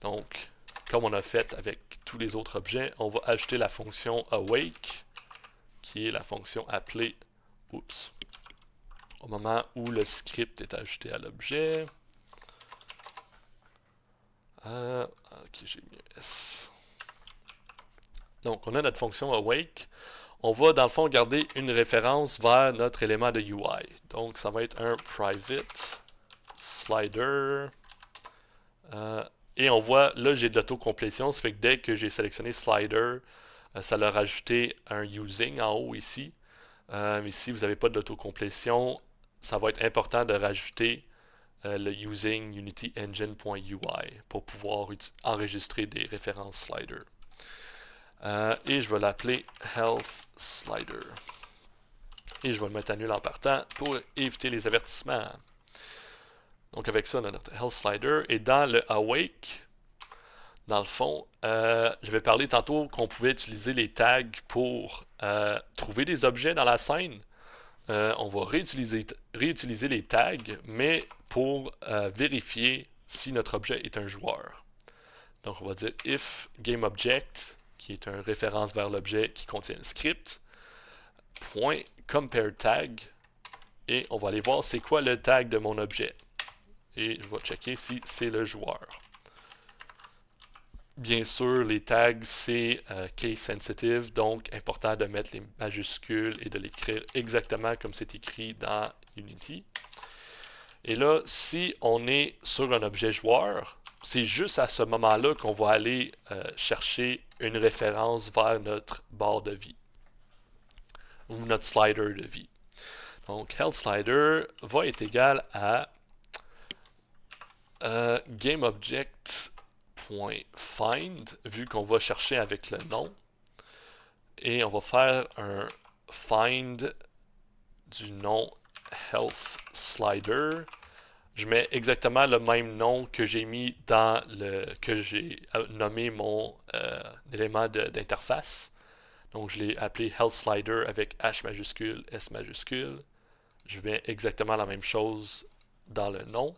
Donc, comme on a fait avec tous les autres objets, on va ajouter la fonction awake, qui est la fonction appelée au moment où le script est ajouté à l'objet. Ok, j'ai mis S. Donc, on a notre fonction awake. On va, dans le fond, garder une référence vers notre élément de UI. Donc, ça va être un private slider. Et on voit, là, j'ai de l'autocomplétion. Ça fait que dès que j'ai sélectionné slider, ça l'a rajouté un using en haut ici. Mais si vous n'avez pas d'autocomplétion, ça va être important de rajouter le using Unity Engine.ui pour pouvoir enregistrer des références slider. Et je vais l'appeler Health Slider. Et je vais le mettre à nul en partant pour éviter les avertissements. Donc avec ça, on a notre Health Slider. Et dans le Awake, dans le fond, je vais parler tantôt qu'on pouvait utiliser les tags pour trouver des objets dans la scène. On va réutiliser les tags, mais pour vérifier si notre objet est un joueur. Donc on va dire if GameObject, qui est une référence vers l'objet qui contient un script, point compare tag, et on va aller voir c'est quoi le tag de mon objet. Et je vais checker si c'est le joueur. Bien sûr, les tags, c'est case sensitive, donc important de mettre les majuscules et de l'écrire exactement comme c'est écrit dans Unity. Et là, si on est sur un objet joueur, c'est juste à ce moment-là qu'on va aller chercher une référence vers notre barre de vie ou notre slider de vie. Donc, health slider va être égal à GameObject.find, vu qu'on va chercher avec le nom. Et on va faire un find du nom health slider. Je mets exactement le même nom que j'ai mis dans que j'ai nommé mon élément d'interface. Donc je l'ai appelé health slider avec H majuscule, S majuscule. Je mets exactement la même chose dans le nom.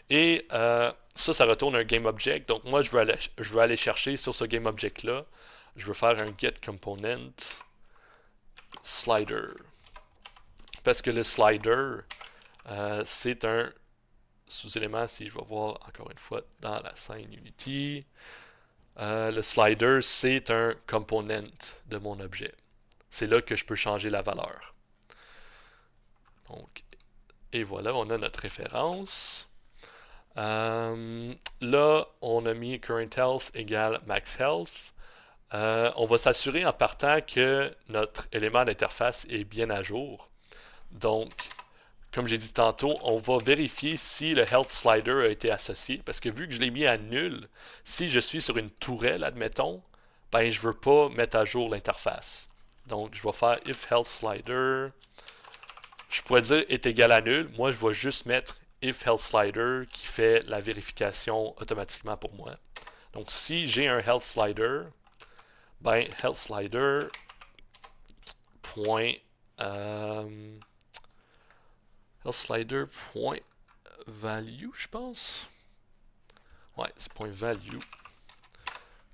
Et ça retourne un GameObject. Donc moi, je veux aller chercher sur ce GameObject-là. Je veux faire un getComponent slider. Parce que le slider, c'est un sous-élément, si je vais voir encore une fois dans la scène Unity. Le slider, c'est un component de mon objet. C'est là que je peux changer la valeur. Donc, et voilà, on a notre référence. Là, on a mis current health égale max health. On va s'assurer en partant que notre élément d'interface est bien à jour. Donc, comme j'ai dit tantôt, on va vérifier si le health slider a été associé. Parce que vu que je l'ai mis à nul, si je suis sur une tourelle, admettons, ben je ne veux pas mettre à jour l'interface. Donc, je vais faire if health slider. Je pourrais dire est égal à nul. Moi, je vais juste mettre if health slider qui fait la vérification automatiquement pour moi. Donc, si j'ai un health slider, ben health slider point health slider point value, je pense. Ouais, c'est point value,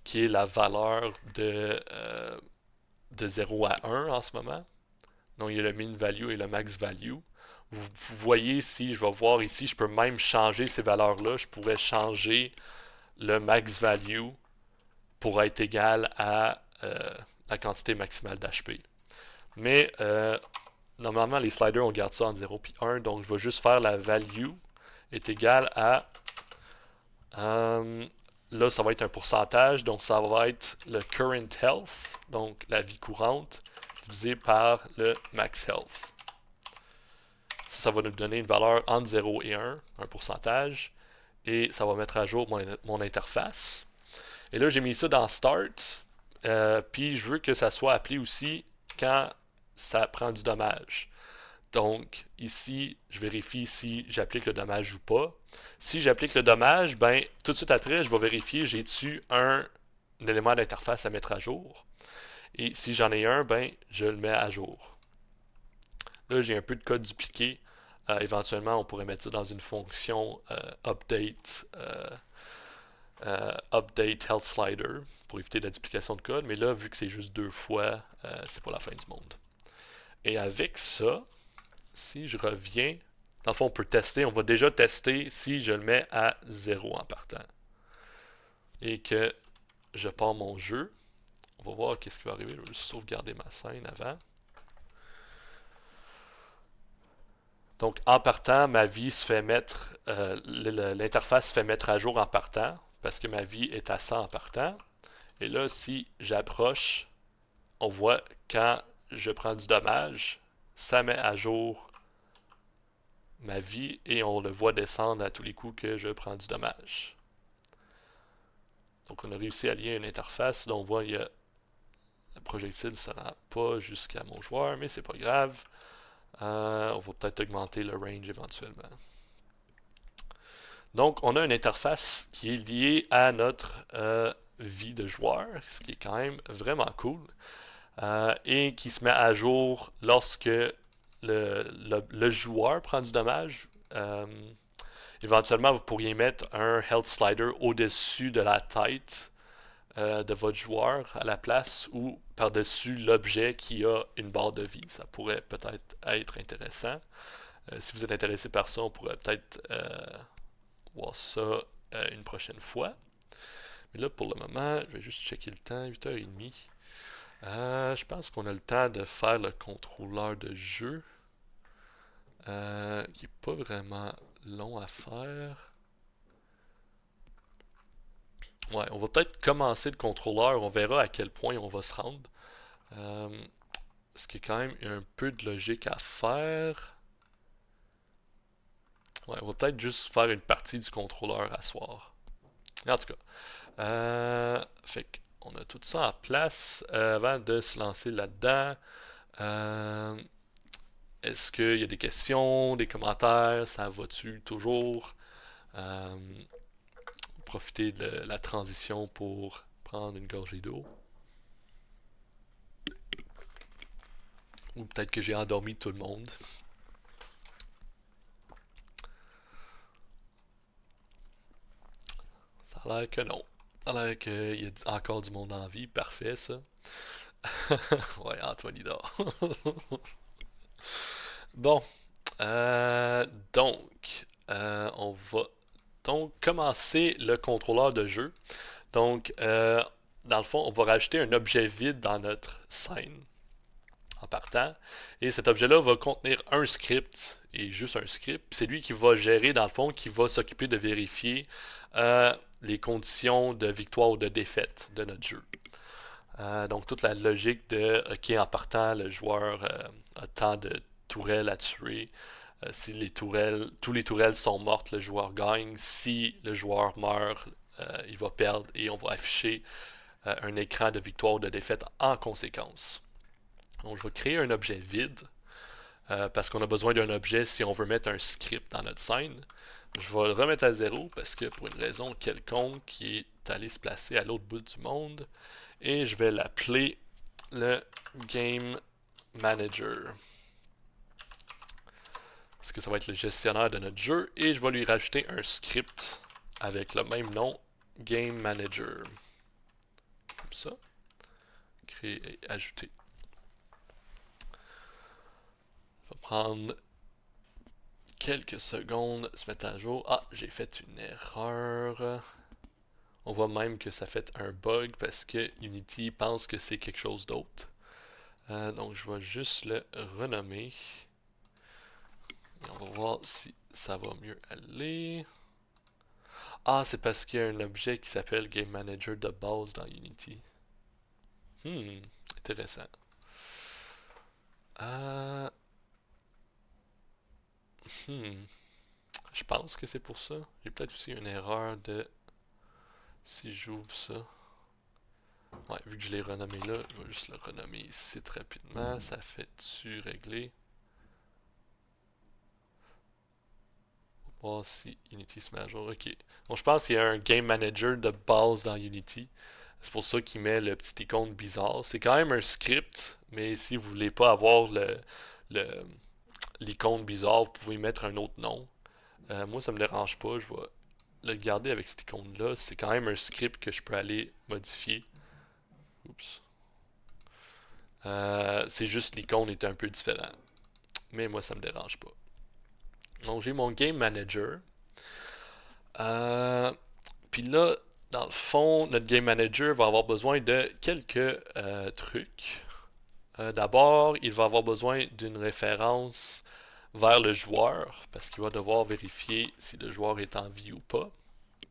qui est la valeur de 0 à 1 en ce moment. Donc, il y a le min value et le max value. Vous voyez ici, je vais voir ici, je peux même changer ces valeurs-là. Je pourrais changer le max value pour être égal à la quantité maximale d'HP. Mais normalement, les sliders, on garde ça en 0 puis 1. Donc, je vais juste faire la value est égale à... là, ça va être un pourcentage. Donc, ça va être le current health, donc la vie courante, divisé par le max health. Ça va nous donner une valeur entre 0 et 1, un pourcentage. Et ça va mettre à jour mon interface. Et là, j'ai mis ça dans Start. Puis je veux que ça soit appelé aussi quand ça prend du dommage. Donc, ici, je vérifie si j'applique le dommage ou pas. Si j'applique le dommage, ben, tout de suite après, je vais vérifier j'ai-tu un élément d'interface à mettre à jour. Et si j'en ai un, ben, je le mets à jour. Là, j'ai un peu de code dupliqué. Éventuellement, on pourrait mettre ça dans une fonction update health slider pour éviter la duplication de code. Mais là, vu que c'est juste 2 fois, c'est pas la fin du monde. Et avec ça, si je reviens, dans le fond, on peut tester. On va déjà tester si je le mets à 0 en partant. Et que je pars mon jeu. On va voir qu'est-ce qui va arriver. Je vais juste sauvegarder ma scène avant. Donc, en partant, ma vie se fait mettre, l'interface se fait mettre à jour en partant, parce que ma vie est à 100 en partant. Et là, si j'approche, on voit quand je prends du dommage, ça met à jour ma vie et on le voit descendre à tous les coups que je prends du dommage. Donc, on a réussi à lier une interface. Donc, on voit il y a le projectile ne se rend pas jusqu'à mon joueur, mais c'est pas grave. On va peut-être augmenter le range éventuellement. Donc, on a une interface qui est liée à notre vie de joueur, ce qui est quand même vraiment cool, et qui se met à jour lorsque le joueur prend du dommage. Éventuellement, vous pourriez mettre un health slider au-dessus de la tête de votre joueur à la place ou par-dessus l'objet qui a une barre de vie. Ça pourrait peut-être être intéressant. Si vous êtes intéressé par ça, on pourrait peut-être voir ça une prochaine fois. Mais là, pour le moment, je vais juste checker le temps, 8h30. Je pense qu'on a le temps de faire le contrôleur de jeu, qui n'est pas vraiment long à faire. Ouais, on va peut-être commencer le contrôleur, on verra à quel point on va se rendre. Parce qu'il y a quand même un peu de logique à faire. Ouais, on va peut-être juste faire une partie du contrôleur à soir. En tout cas, fait qu'on a tout ça en place avant de se lancer là-dedans. Est-ce qu'il y a des questions, des commentaires? Ça va-tu toujours? Profiter de la transition pour prendre une gorgée d'eau. Ou peut-être que j'ai endormi tout le monde. Ça a l'air que non. Ça a l'air qu'il y a encore du monde en vie. Parfait, ça. Ouais, Antoine il dort. Bon. Donc, on va donc commencer le contrôleur de jeu. Donc, dans le fond, on va rajouter un objet vide dans notre scène en partant. Et cet objet-là va contenir un script et juste un script. C'est lui qui va gérer, dans le fond, qui va s'occuper de vérifier les conditions de victoire ou de défaite de notre jeu. Donc, toute la logique de, OK, en partant, le joueur a tant de tourelles à tuer. Si tous les tourelles sont mortes, le joueur gagne. Si le joueur meurt, il va perdre et on va afficher un écran de victoire ou de défaite en conséquence. Donc, je vais créer un objet vide parce qu'on a besoin d'un objet si on veut mettre un script dans notre scène. Je vais le remettre à 0 parce que pour une raison quelconque qui est allé se placer à l'autre bout du monde. Et je vais l'appeler le Game Manager. Parce que ça va être le gestionnaire de notre jeu, et je vais lui rajouter un script avec le même nom, Game Manager. Comme ça. Créer et ajouter. Ça va prendre quelques secondes se mettre à jour. Ah, j'ai fait une erreur. On voit même que ça fait un bug parce que Unity pense que c'est quelque chose d'autre. Donc je vais juste le renommer. Et on va voir si ça va mieux aller. Ah, c'est parce qu'il y a un objet qui s'appelle Game Manager de base dans Unity. Intéressant. Je pense que c'est pour ça. J'ai peut-être aussi une erreur de... Si j'ouvre ça... Ouais, vu que je l'ai renommé là, je vais juste le renommer ici rapidement. Ça fait-tu régler? On va voir si Unity se met à jour. Ok. Bon, je pense qu'il y a un Game Manager de base dans Unity. C'est pour ça qu'il met le petit icône bizarre. C'est quand même un script, mais si vous voulez pas avoir l'icône bizarre, vous pouvez mettre un autre nom. Moi, ça me dérange pas. Je vais le garder avec cette icône-là. C'est quand même un script que je peux aller modifier. Oups. C'est juste l'icône est un peu différente. Mais moi, ça me dérange pas. Donc, j'ai mon Game Manager. Puis là, dans le fond, notre Game Manager va avoir besoin de quelques trucs. D'abord, il va avoir besoin d'une référence vers le joueur, parce qu'il va devoir vérifier si le joueur est en vie ou pas.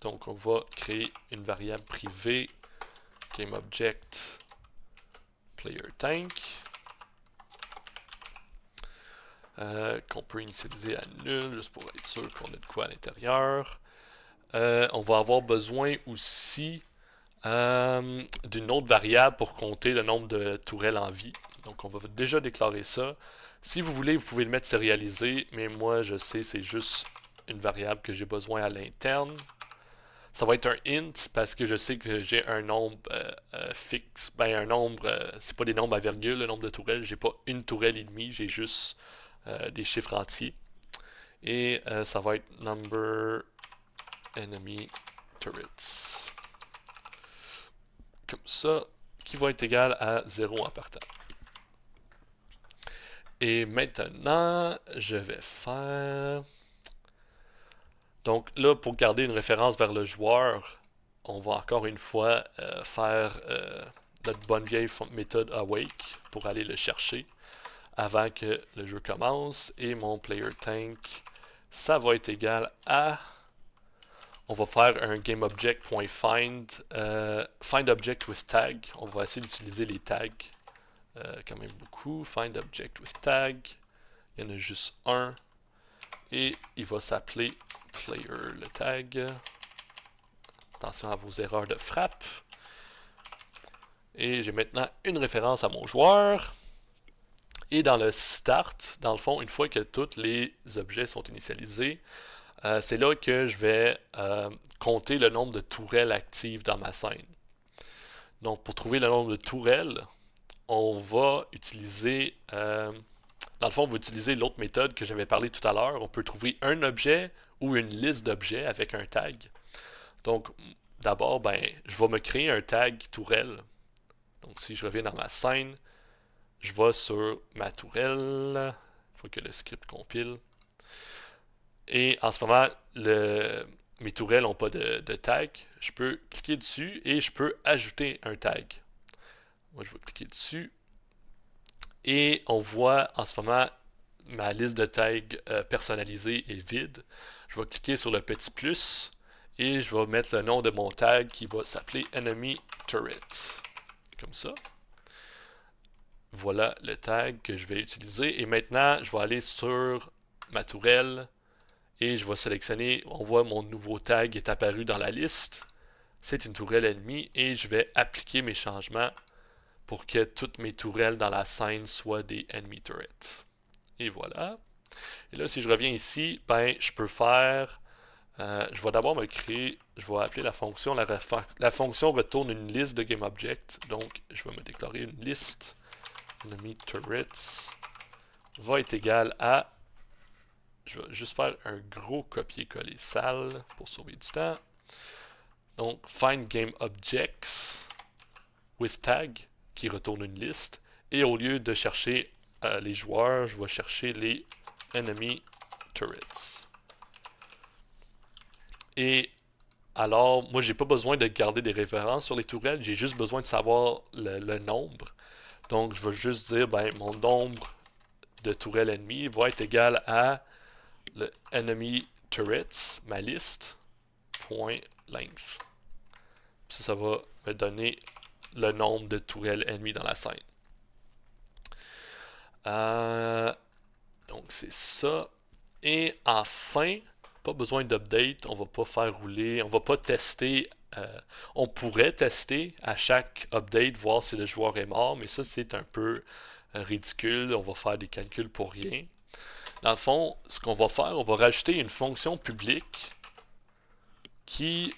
Donc, on va créer une variable privée, GameObject PlayerTank, qu'on peut initialiser à nul, juste pour être sûr qu'on a de quoi à l'intérieur. On va avoir besoin aussi d'une autre variable pour compter le nombre de tourelles en vie. Donc on va déjà déclarer ça. Si vous voulez, vous pouvez le mettre sérialisé, mais moi je sais c'est juste une variable que j'ai besoin à l'interne. Ça va être un int parce que je sais que j'ai un nombre fixe. Ben un nombre, c'est pas des nombres à virgule, le nombre de tourelles. J'ai pas une tourelle et demie, j'ai juste des chiffres entiers. Et ça va être number enemy turrets. Comme ça, qui va être égal à 0 en partant. Et maintenant, je vais faire... Donc là, pour garder une référence vers le joueur, on va encore une fois faire notre bonne vieille méthode awake pour aller le chercher avant que le jeu commence. Et mon player tank, ça va être égal à... On va faire un GameObject.find find object with tag. On va essayer d'utiliser les tags quand même beaucoup. Find object with tag. Il y en a juste un. Et il va s'appeler player le tag. Attention à vos erreurs de frappe. Et j'ai maintenant une référence à mon joueur. Et dans le start, dans le fond, une fois que tous les objets sont initialisés, c'est là que je vais compter le nombre de tourelles actives dans ma scène. Donc, pour trouver le nombre de tourelles, on va utiliser... dans le fond, on va utiliser l'autre méthode que j'avais parlé tout à l'heure. On peut trouver un objet ou une liste d'objets avec un tag. Donc, d'abord, je vais me créer un tag tourelle. Donc, si je reviens dans ma scène, je vais sur ma tourelle. Il faut que le script compile. Et en ce moment, mes tourelles n'ont pas de tag. Je peux cliquer dessus et je peux ajouter un tag. Moi, je vais cliquer dessus. Et on voit en ce moment ma liste de tags personnalisée est vide. Je vais cliquer sur le petit plus et je vais mettre le nom de mon tag qui va s'appeler Enemy Turret. Comme ça. Voilà le tag que je vais utiliser. Et maintenant, je vais aller sur ma tourelle et je vais sélectionner. On voit mon nouveau tag est apparu dans la liste. C'est une tourelle ennemie et je vais appliquer mes changements pour que toutes mes tourelles dans la scène soient des enemy turrets. Et voilà. Et là, si je reviens ici, je peux faire... je vais d'abord me créer... Je vais appeler la fonction... La fonction retourne une liste de GameObject. Donc, je vais me déclarer une liste. Enemy turrets va être égal à... je vais juste faire un gros copier-coller sale pour sauver du temps. Donc, find game objects with tag qui retourne une liste. Et au lieu de chercher les joueurs, je vais chercher les enemy turrets. Et alors, moi, j'ai pas besoin de garder des références sur les tourelles, j'ai juste besoin de savoir le nombre. Donc, je vais juste dire, ben, mon nombre de tourelles ennemies va être égal à le enemy turrets, ma liste, point length. Ça va me donner le nombre de tourelles ennemies dans la scène. Donc, c'est ça. Et enfin, pas besoin d'update, on va pas faire rouler, on va pas tester. On pourrait tester à chaque update, voir si le joueur est mort, mais ça c'est un peu ridicule, on va faire des calculs pour rien. Dans le fond, ce qu'on va faire, on va rajouter une fonction publique qui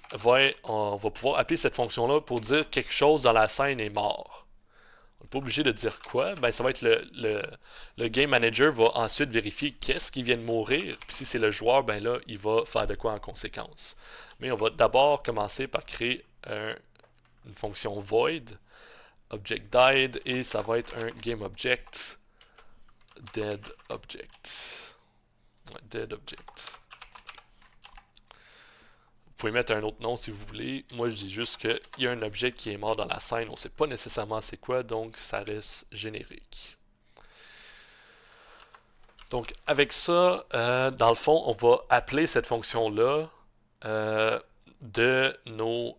on va pouvoir appeler cette fonction-là pour dire quelque chose dans la scène est mort. On n'est pas obligé de dire quoi, ben ça va être le game manager va ensuite vérifier qu'est-ce qui vient de mourir, puis si c'est le joueur, ben là, il va faire de quoi en conséquence. Mais on va d'abord commencer par créer une fonction void, object died, et ça va être un game object, dead object. Ouais, dead object. Vous pouvez mettre un autre nom si vous voulez. Moi, je dis juste qu'il y a un objet qui est mort dans la scène. On ne sait pas nécessairement c'est quoi, donc ça reste générique. Donc, avec ça, dans le fond, on va appeler cette fonction-là de nos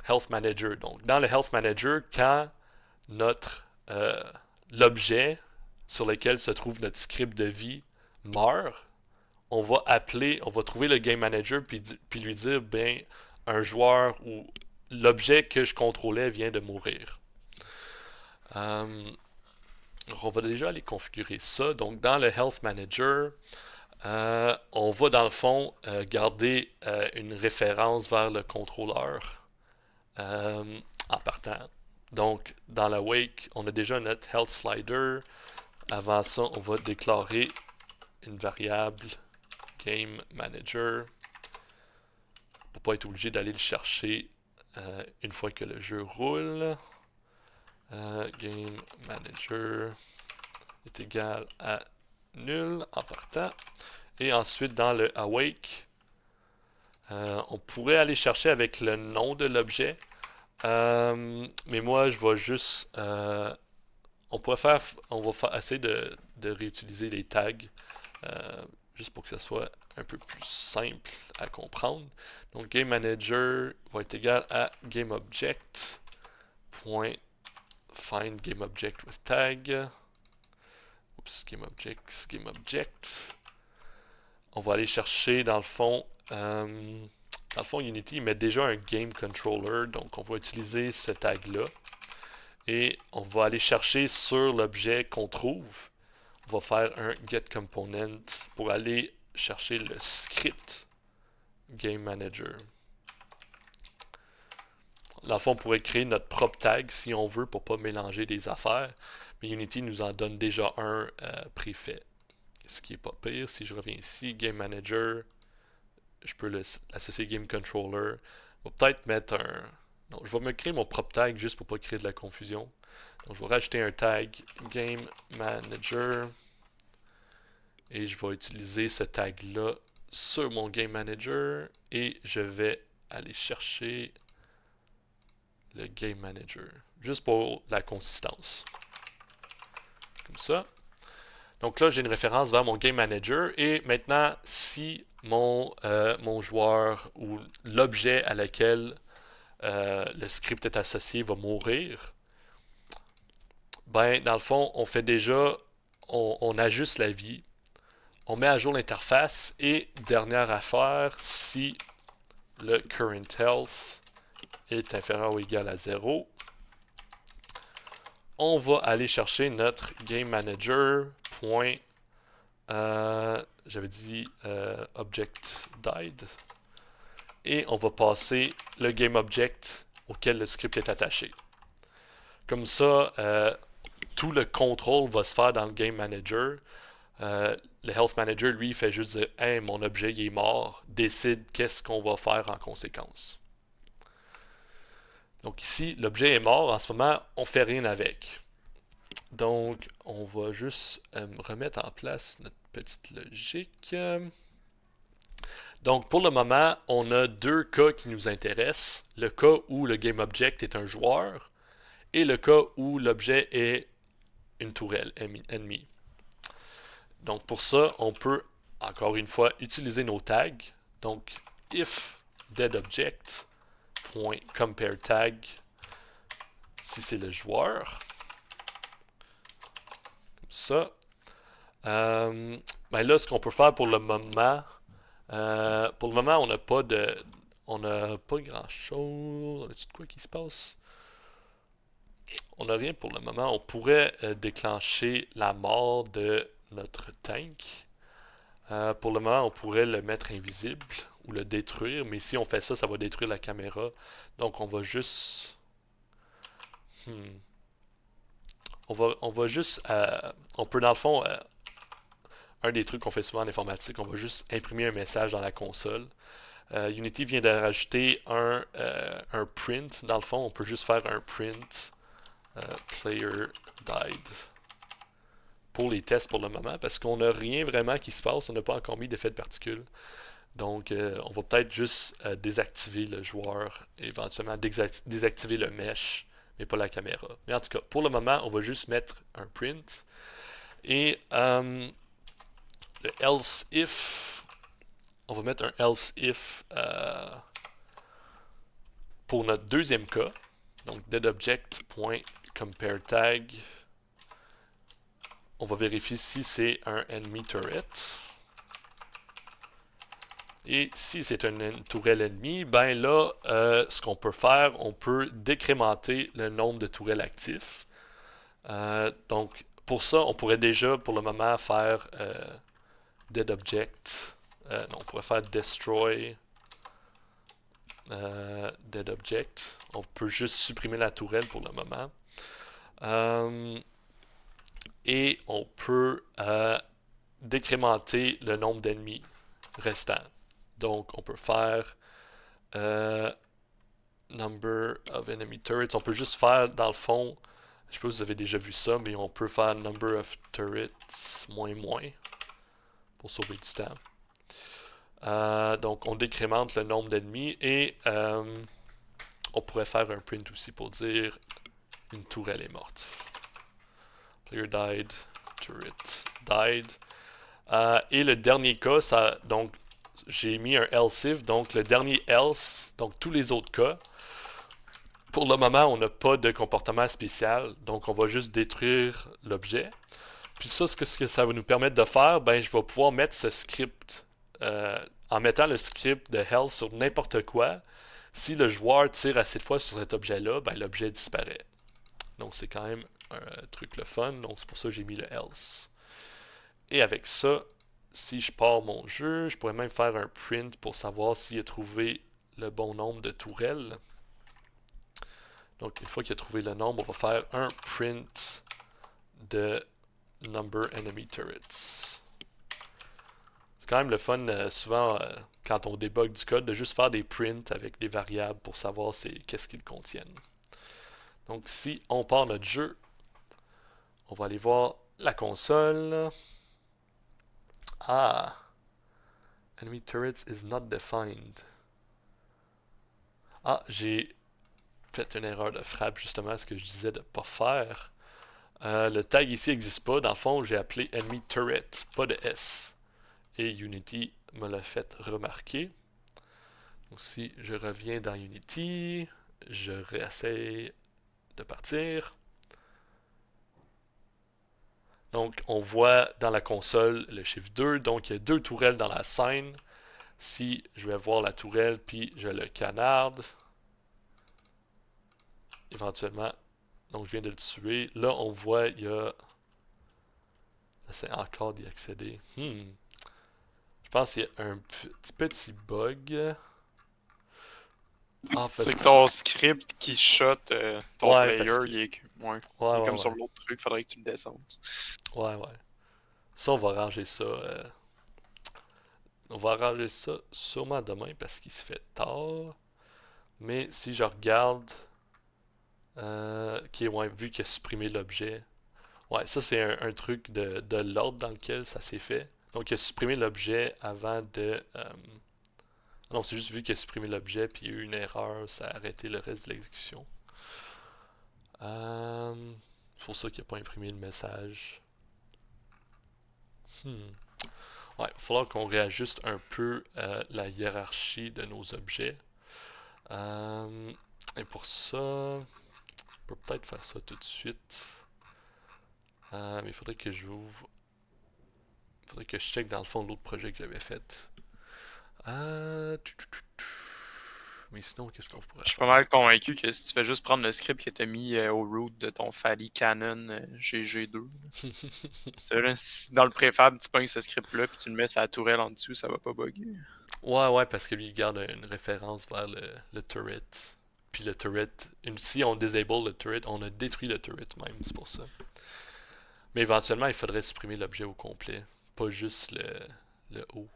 Health Manager. Donc, dans le Health Manager, quand l'objet sur lequel se trouve notre script de vie meurt, on va trouver le game manager puis lui dire, ben, un joueur ou l'objet que je contrôlais vient de mourir. On va déjà aller configurer ça. Donc, dans le Health Manager, on va dans le fond garder une référence vers le contrôleur en partant. Donc, dans la wake, on a déjà notre Health Slider. Avant ça, on va déclarer une variable Game Manager pour pas être obligé d'aller le chercher une fois que le jeu roule. Game Manager est égal à nul en partant. Et ensuite, dans le awake, on pourrait aller chercher avec le nom de l'objet. Mais moi, je vais juste... on va essayer de réutiliser les tags juste pour que ce soit un peu plus simple à comprendre. Donc, Game Manager va être égal à GameObject point find GameObject with tag. Oups, GameObject. On va aller chercher dans le fond, Unity met déjà un Game Controller, donc on va utiliser ce tag-là. Et on va aller chercher sur l'objet qu'on trouve. On va faire un getComponent pour aller chercher le script Game Manager. Dans le fond, on pourrait créer notre propre tag si on veut pour ne pas mélanger des affaires. Mais Unity nous en donne déjà un préfet. Ce qui n'est pas pire. Si je reviens ici, Game Manager, je peux l'associer Game Controller. Je vais peut-être mettre un... Non, je vais me créer mon propre tag juste pour ne pas créer de la confusion. Donc, je vais rajouter un tag Game Manager. Et je vais utiliser ce tag-là sur mon Game Manager. Et je vais aller chercher le Game Manager. Juste pour la consistance. Comme ça. Donc là, j'ai une référence vers mon Game Manager. Et maintenant, si mon joueur ou l'objet à laquelle le script est associé va mourir, ben, dans le fond, on fait déjà, on ajuste la vie, on met à jour l'interface et dernière affaire, si le current health est inférieur ou égal à 0, on va aller chercher notre game manager. J'avais dit object died. Et on va passer le game object auquel le script est attaché. Comme ça, tout le contrôle va se faire dans le game manager. Le Health Manager, lui, fait juste dire hey, mon objet il est mort, décide qu'est-ce qu'on va faire en conséquence. Donc ici, l'objet est mort, en ce moment, on fait rien avec. Donc, on va juste remettre en place notre petite logique. Donc, pour le moment, on a deux cas qui nous intéressent. Le cas où le GameObject est un joueur et le cas où l'objet est une tourelle ennemie. Donc, pour ça, on peut, encore une fois, utiliser nos tags. Donc, if deadObject.compareTag, si c'est le joueur, comme ça. Ben là, ce qu'on peut faire pour le moment, on n'a pas de. On n'a pas grand chose. On a-tu de quoi qui se passe? On n'a rien pour le moment. On pourrait déclencher la mort de notre tank. Pour le moment, on pourrait le mettre invisible ou le détruire, mais si on fait ça, ça va détruire la caméra. Donc on va juste. On va juste. On peut dans le fond. Un des trucs qu'on fait souvent en informatique, on va juste imprimer un message dans la console. Unity vient de rajouter un print. Dans le fond, on peut juste faire un print player died pour les tests pour le moment parce qu'on n'a rien vraiment qui se passe. On n'a pas encore mis d'effet de particules. Donc, on va peut-être juste désactiver le joueur, éventuellement désactiver le mesh, mais pas la caméra. Mais en tout cas, pour le moment, on va juste mettre un print. Et le else if, on va mettre un else if pour notre deuxième cas. Donc, deadObject.compareTag. On va vérifier si c'est un enemy turret. Et si c'est une tourelle ennemie, ben là, ce qu'on peut faire, on peut décrémenter le nombre de tourelles actifs. Donc, pour ça, on pourrait déjà, pour le moment, faire deadObject. Non, on pourrait faire destroy deadObject. On peut juste supprimer la tourelle pour le moment. Et on peut décrémenter le nombre d'ennemis restants. Donc, on peut faire number of enemy turrets. On peut juste faire, dans le fond, je sais pas si vous avez déjà vu ça, mais on peut faire number of turrets moins pour sauver du temps. Donc, on décrémente le nombre d'ennemis et on pourrait faire un print aussi pour dire une tourelle est morte. Player died, turret died. Et le dernier cas, donc j'ai mis un else if, donc le dernier else, donc tous les autres cas. Pour le moment, on n'a pas de comportement spécial, donc on va juste détruire l'objet. Puis ça, ce que ça va nous permettre de faire, ben je vais pouvoir mettre ce script, en mettant le script de health sur n'importe quoi. Si le joueur tire assez de fois sur cet objet-là, ben l'objet disparaît. Donc c'est quand même un truc le fun, donc c'est pour ça que j'ai mis le else. Et avec ça, si je pars mon jeu, je pourrais même faire un print pour savoir s'il a trouvé le bon nombre de tourelles. Donc, une fois qu'il a trouvé le nombre, on va faire un print de number enemy turrets. C'est quand même le fun, souvent, quand on débug du code, de juste faire des prints avec des variables pour savoir qu'est-ce qu'ils contiennent. Donc, si on part notre jeu, on va aller voir la console. Ah! Enemy turrets is not defined. Ah, j'ai fait une erreur de frappe, justement, ce que je disais de ne pas faire. Le tag ici n'existe pas. Dans le fond, j'ai appelé enemy turret, pas de S. Et Unity me l'a fait remarquer. Donc si je reviens dans Unity, je réessaye de partir. Donc on voit dans la console le chiffre 2. Donc il y a deux tourelles dans la scène. Si je vais voir la tourelle puis je le canarde, éventuellement, donc je viens de le tuer. Là on voit il y a... J'essaie encore d'y accéder. Je pense qu'il y a un petit bug. Ah, c'est que ton script qui shot ton player, il est, ouais, comme sur l'autre truc, faudrait que tu le descendes. Ouais. Ça, on va arranger ça sûrement demain parce qu'il se fait tard. Mais si je regarde, ok, ouais, vu qu'il a supprimé l'objet, ouais, ça c'est un truc de l'ordre dans lequel ça s'est fait. Donc il a supprimé l'objet avant de. Non, c'est juste vu qu'il a supprimé l'objet puis il y a eu une erreur, ça a arrêté le reste de l'exécution. C'est pour ça qu'il n'a pas imprimé le message. Hmm. Ouais, il va falloir qu'on réajuste un peu la hiérarchie de nos objets. Et pour ça, on peut peut-être faire ça tout de suite. Mais il faudrait que j'ouvre. Il faudrait que je check dans le fond l'autre projet que j'avais fait. Mais sinon, qu'est-ce qu'on pourrait Je suis faire? pas mal convaincu que si tu fais juste prendre le script que t'as mis au root de ton Fally Canon GG2, c'est là, si dans le préfab, tu pognes ce script-là puis tu le mets sur la tourelle en dessous, ça va pas bugger. Ouais, parce que lui, il garde une référence vers le turret. Puis le turret, si on disable le turret, on a détruit le turret même, c'est pour ça. Mais éventuellement, il faudrait supprimer l'objet au complet, pas juste le haut.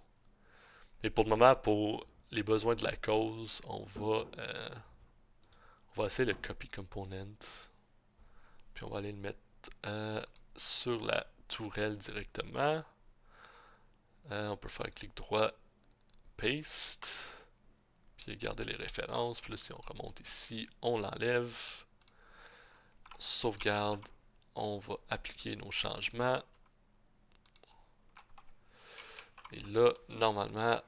Mais pour le moment, pour les besoins de la cause, on va essayer le copy component. Puis on va aller le mettre sur la tourelle directement. On peut faire clic droit, paste. Puis garder les références. Puis là, si on remonte ici, on l'enlève. Sauvegarde. On va appliquer nos changements. Et là, normalement,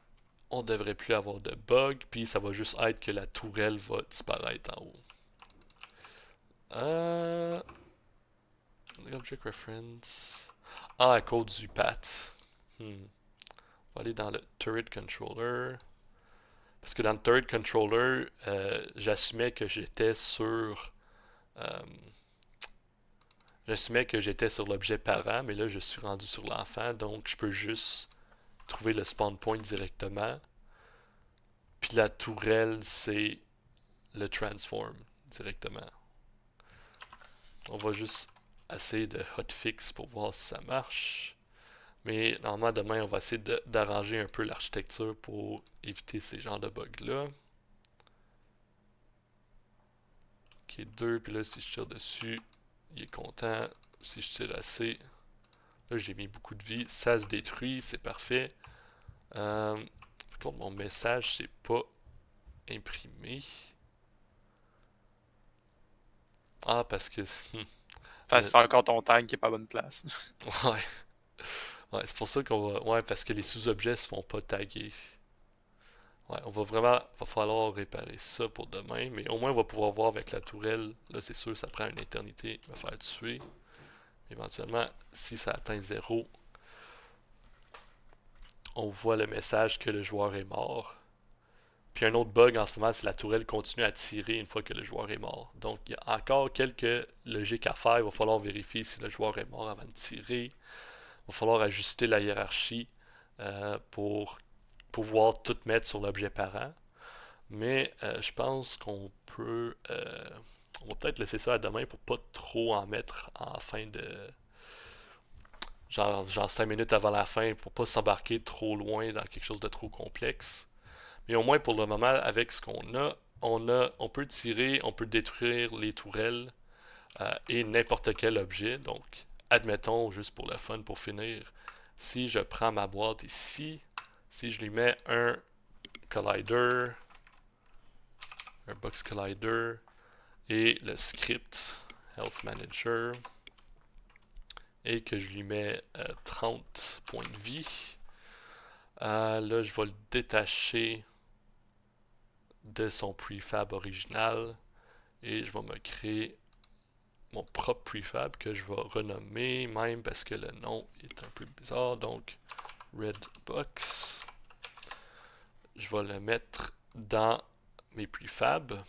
on devrait plus avoir de bug. Puis ça va juste être que la tourelle va disparaître en haut. Object reference. Ah, à cause du path. On va aller dans le turret controller. Parce que dans le turret controller, j'assumais que j'étais sur. euh, J'assumais que j'étais sur l'objet parent, mais là je suis rendu sur l'enfant, donc je peux juste trouver le spawn point directement. Puis la tourelle, c'est le transform directement. On va juste essayer de hotfix pour voir si ça marche. Mais normalement, demain, on va essayer d'arranger un peu l'architecture pour éviter ces genres de bugs-là. Ok, 2, puis là, si je tire dessus, il est content. Si je tire assez, là, j'ai mis beaucoup de vie. Ça se détruit, c'est parfait. Par contre, mon message, c'est pas imprimé. Ah, parce que. Enfin, c'est encore ton tag qui est pas à bonne place. Ouais. Ouais, c'est pour ça qu'on va. Ouais, parce que les sous-objets se font pas taguer. Ouais, va falloir réparer ça pour demain, mais au moins on va pouvoir voir avec la tourelle. Là, c'est sûr, ça prend une éternité de me faire tuer. Éventuellement, si ça atteint 0, on voit le message que le joueur est mort. Puis un autre bug en ce moment, c'est la tourelle continue à tirer une fois que le joueur est mort. Donc il y a encore quelques logiques à faire. Il va falloir vérifier si le joueur est mort avant de tirer. Il va falloir ajuster la hiérarchie pour pouvoir tout mettre sur l'objet parent. Mais je pense qu'on peut. On va peut-être laisser ça à demain pour pas trop en mettre en fin de. Genre 5 minutes avant la fin pour pas s'embarquer trop loin dans quelque chose de trop complexe. Mais au moins pour le moment, avec ce qu'on a, on peut tirer, on peut détruire les tourelles et n'importe quel objet. Donc, admettons, juste pour le fun, pour finir, si je prends ma boîte ici, si je lui mets un collider, un box collider et le script health manager et que je lui mets 30 points de vie, là je vais le détacher de son prefab original et je vais me créer mon propre prefab que je vais renommer même parce que le nom est un peu bizarre, donc Redbox. Je vais le mettre dans mes prefabs.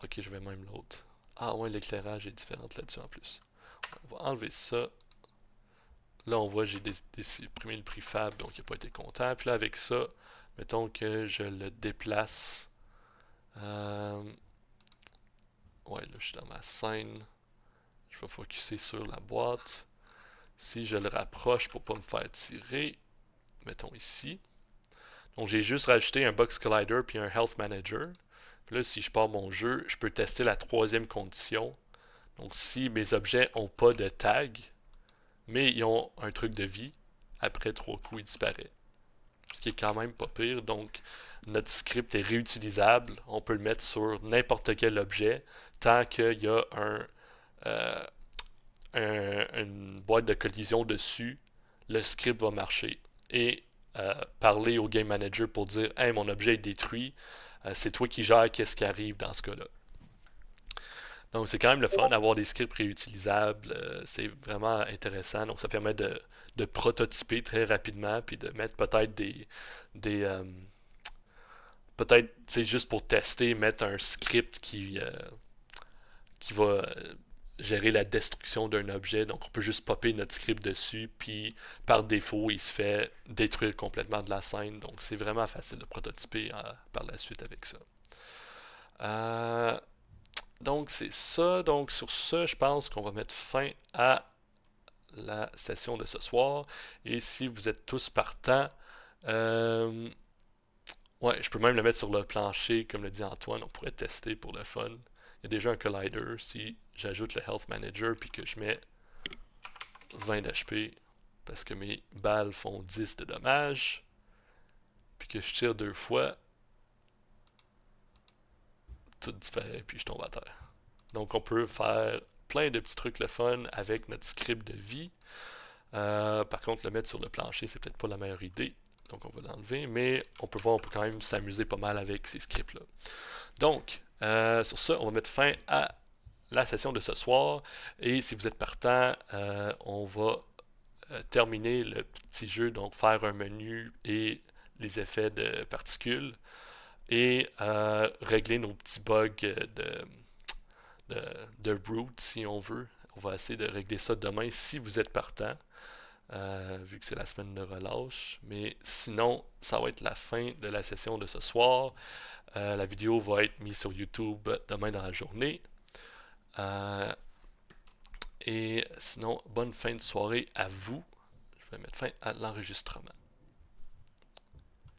Ok, je vais même l'autre. Ah ouais, l'éclairage est différent là-dessus en plus. On va enlever ça. Là, on voit j'ai supprimé le prefab, donc il n'a pas été content. Puis là, avec ça, mettons que je le déplace. Ouais, là, je suis dans ma scène. Je vais focuser sur la boîte. Si je le rapproche pour pas me faire tirer, mettons ici. Donc j'ai juste rajouté un Box Collider puis un Health Manager. Puis là, si je pars mon jeu, je peux tester la troisième condition. Donc si mes objets n'ont pas de tag, mais ils ont un truc de vie, après 3 coups, il disparaît. Ce qui est quand même pas pire. Donc notre script est réutilisable. On peut le mettre sur n'importe quel objet tant qu'il y a euh, une boîte de collision dessus. Le script va marcher. Et parler au game manager pour dire hey, mon objet est détruit. C'est toi qui gères qu'est-ce qui arrive dans ce cas-là. Donc c'est quand même le fun d'avoir des scripts réutilisables. C'est vraiment intéressant. Donc ça permet de prototyper très rapidement puis de mettre peut-être des peut-être c'est juste pour tester, mettre un script qui va gérer la destruction d'un objet. Donc on peut juste popper notre script dessus, puis par défaut, il se fait détruire complètement de la scène. Donc c'est vraiment facile de prototyper par la suite avec ça. Donc c'est ça. Donc sur ça, je pense qu'on va mettre fin à la session de ce soir. Et si vous êtes tous partants, ouais, je peux même le mettre sur le plancher, comme le dit Antoine, on pourrait tester pour le fun. Il y a déjà un collider. Si j'ajoute le Health Manager puis que je mets 20 d'HP parce que mes balles font 10 de dommages, puis que je tire 2 fois, tout disparaît puis je tombe à terre. Donc on peut faire plein de petits trucs le fun avec notre script de vie. Par contre, le mettre sur le plancher, c'est peut-être pas la meilleure idée. Donc on va l'enlever, mais on peut voir, on peut quand même s'amuser pas mal avec ces scripts-là. Donc, sur ça, on va mettre fin à la session de ce soir. Et si vous êtes partant, on va terminer le petit jeu, donc faire un menu et les effets de particules et régler nos petits bugs de root si on veut. On va essayer de régler ça demain si vous êtes partant. Vu que c'est la semaine de relâche. Mais sinon, ça va être la fin de la session de ce soir. La vidéo va être mise sur YouTube demain dans la journée. Et sinon, bonne fin de soirée à vous. Je vais mettre fin à l'enregistrement.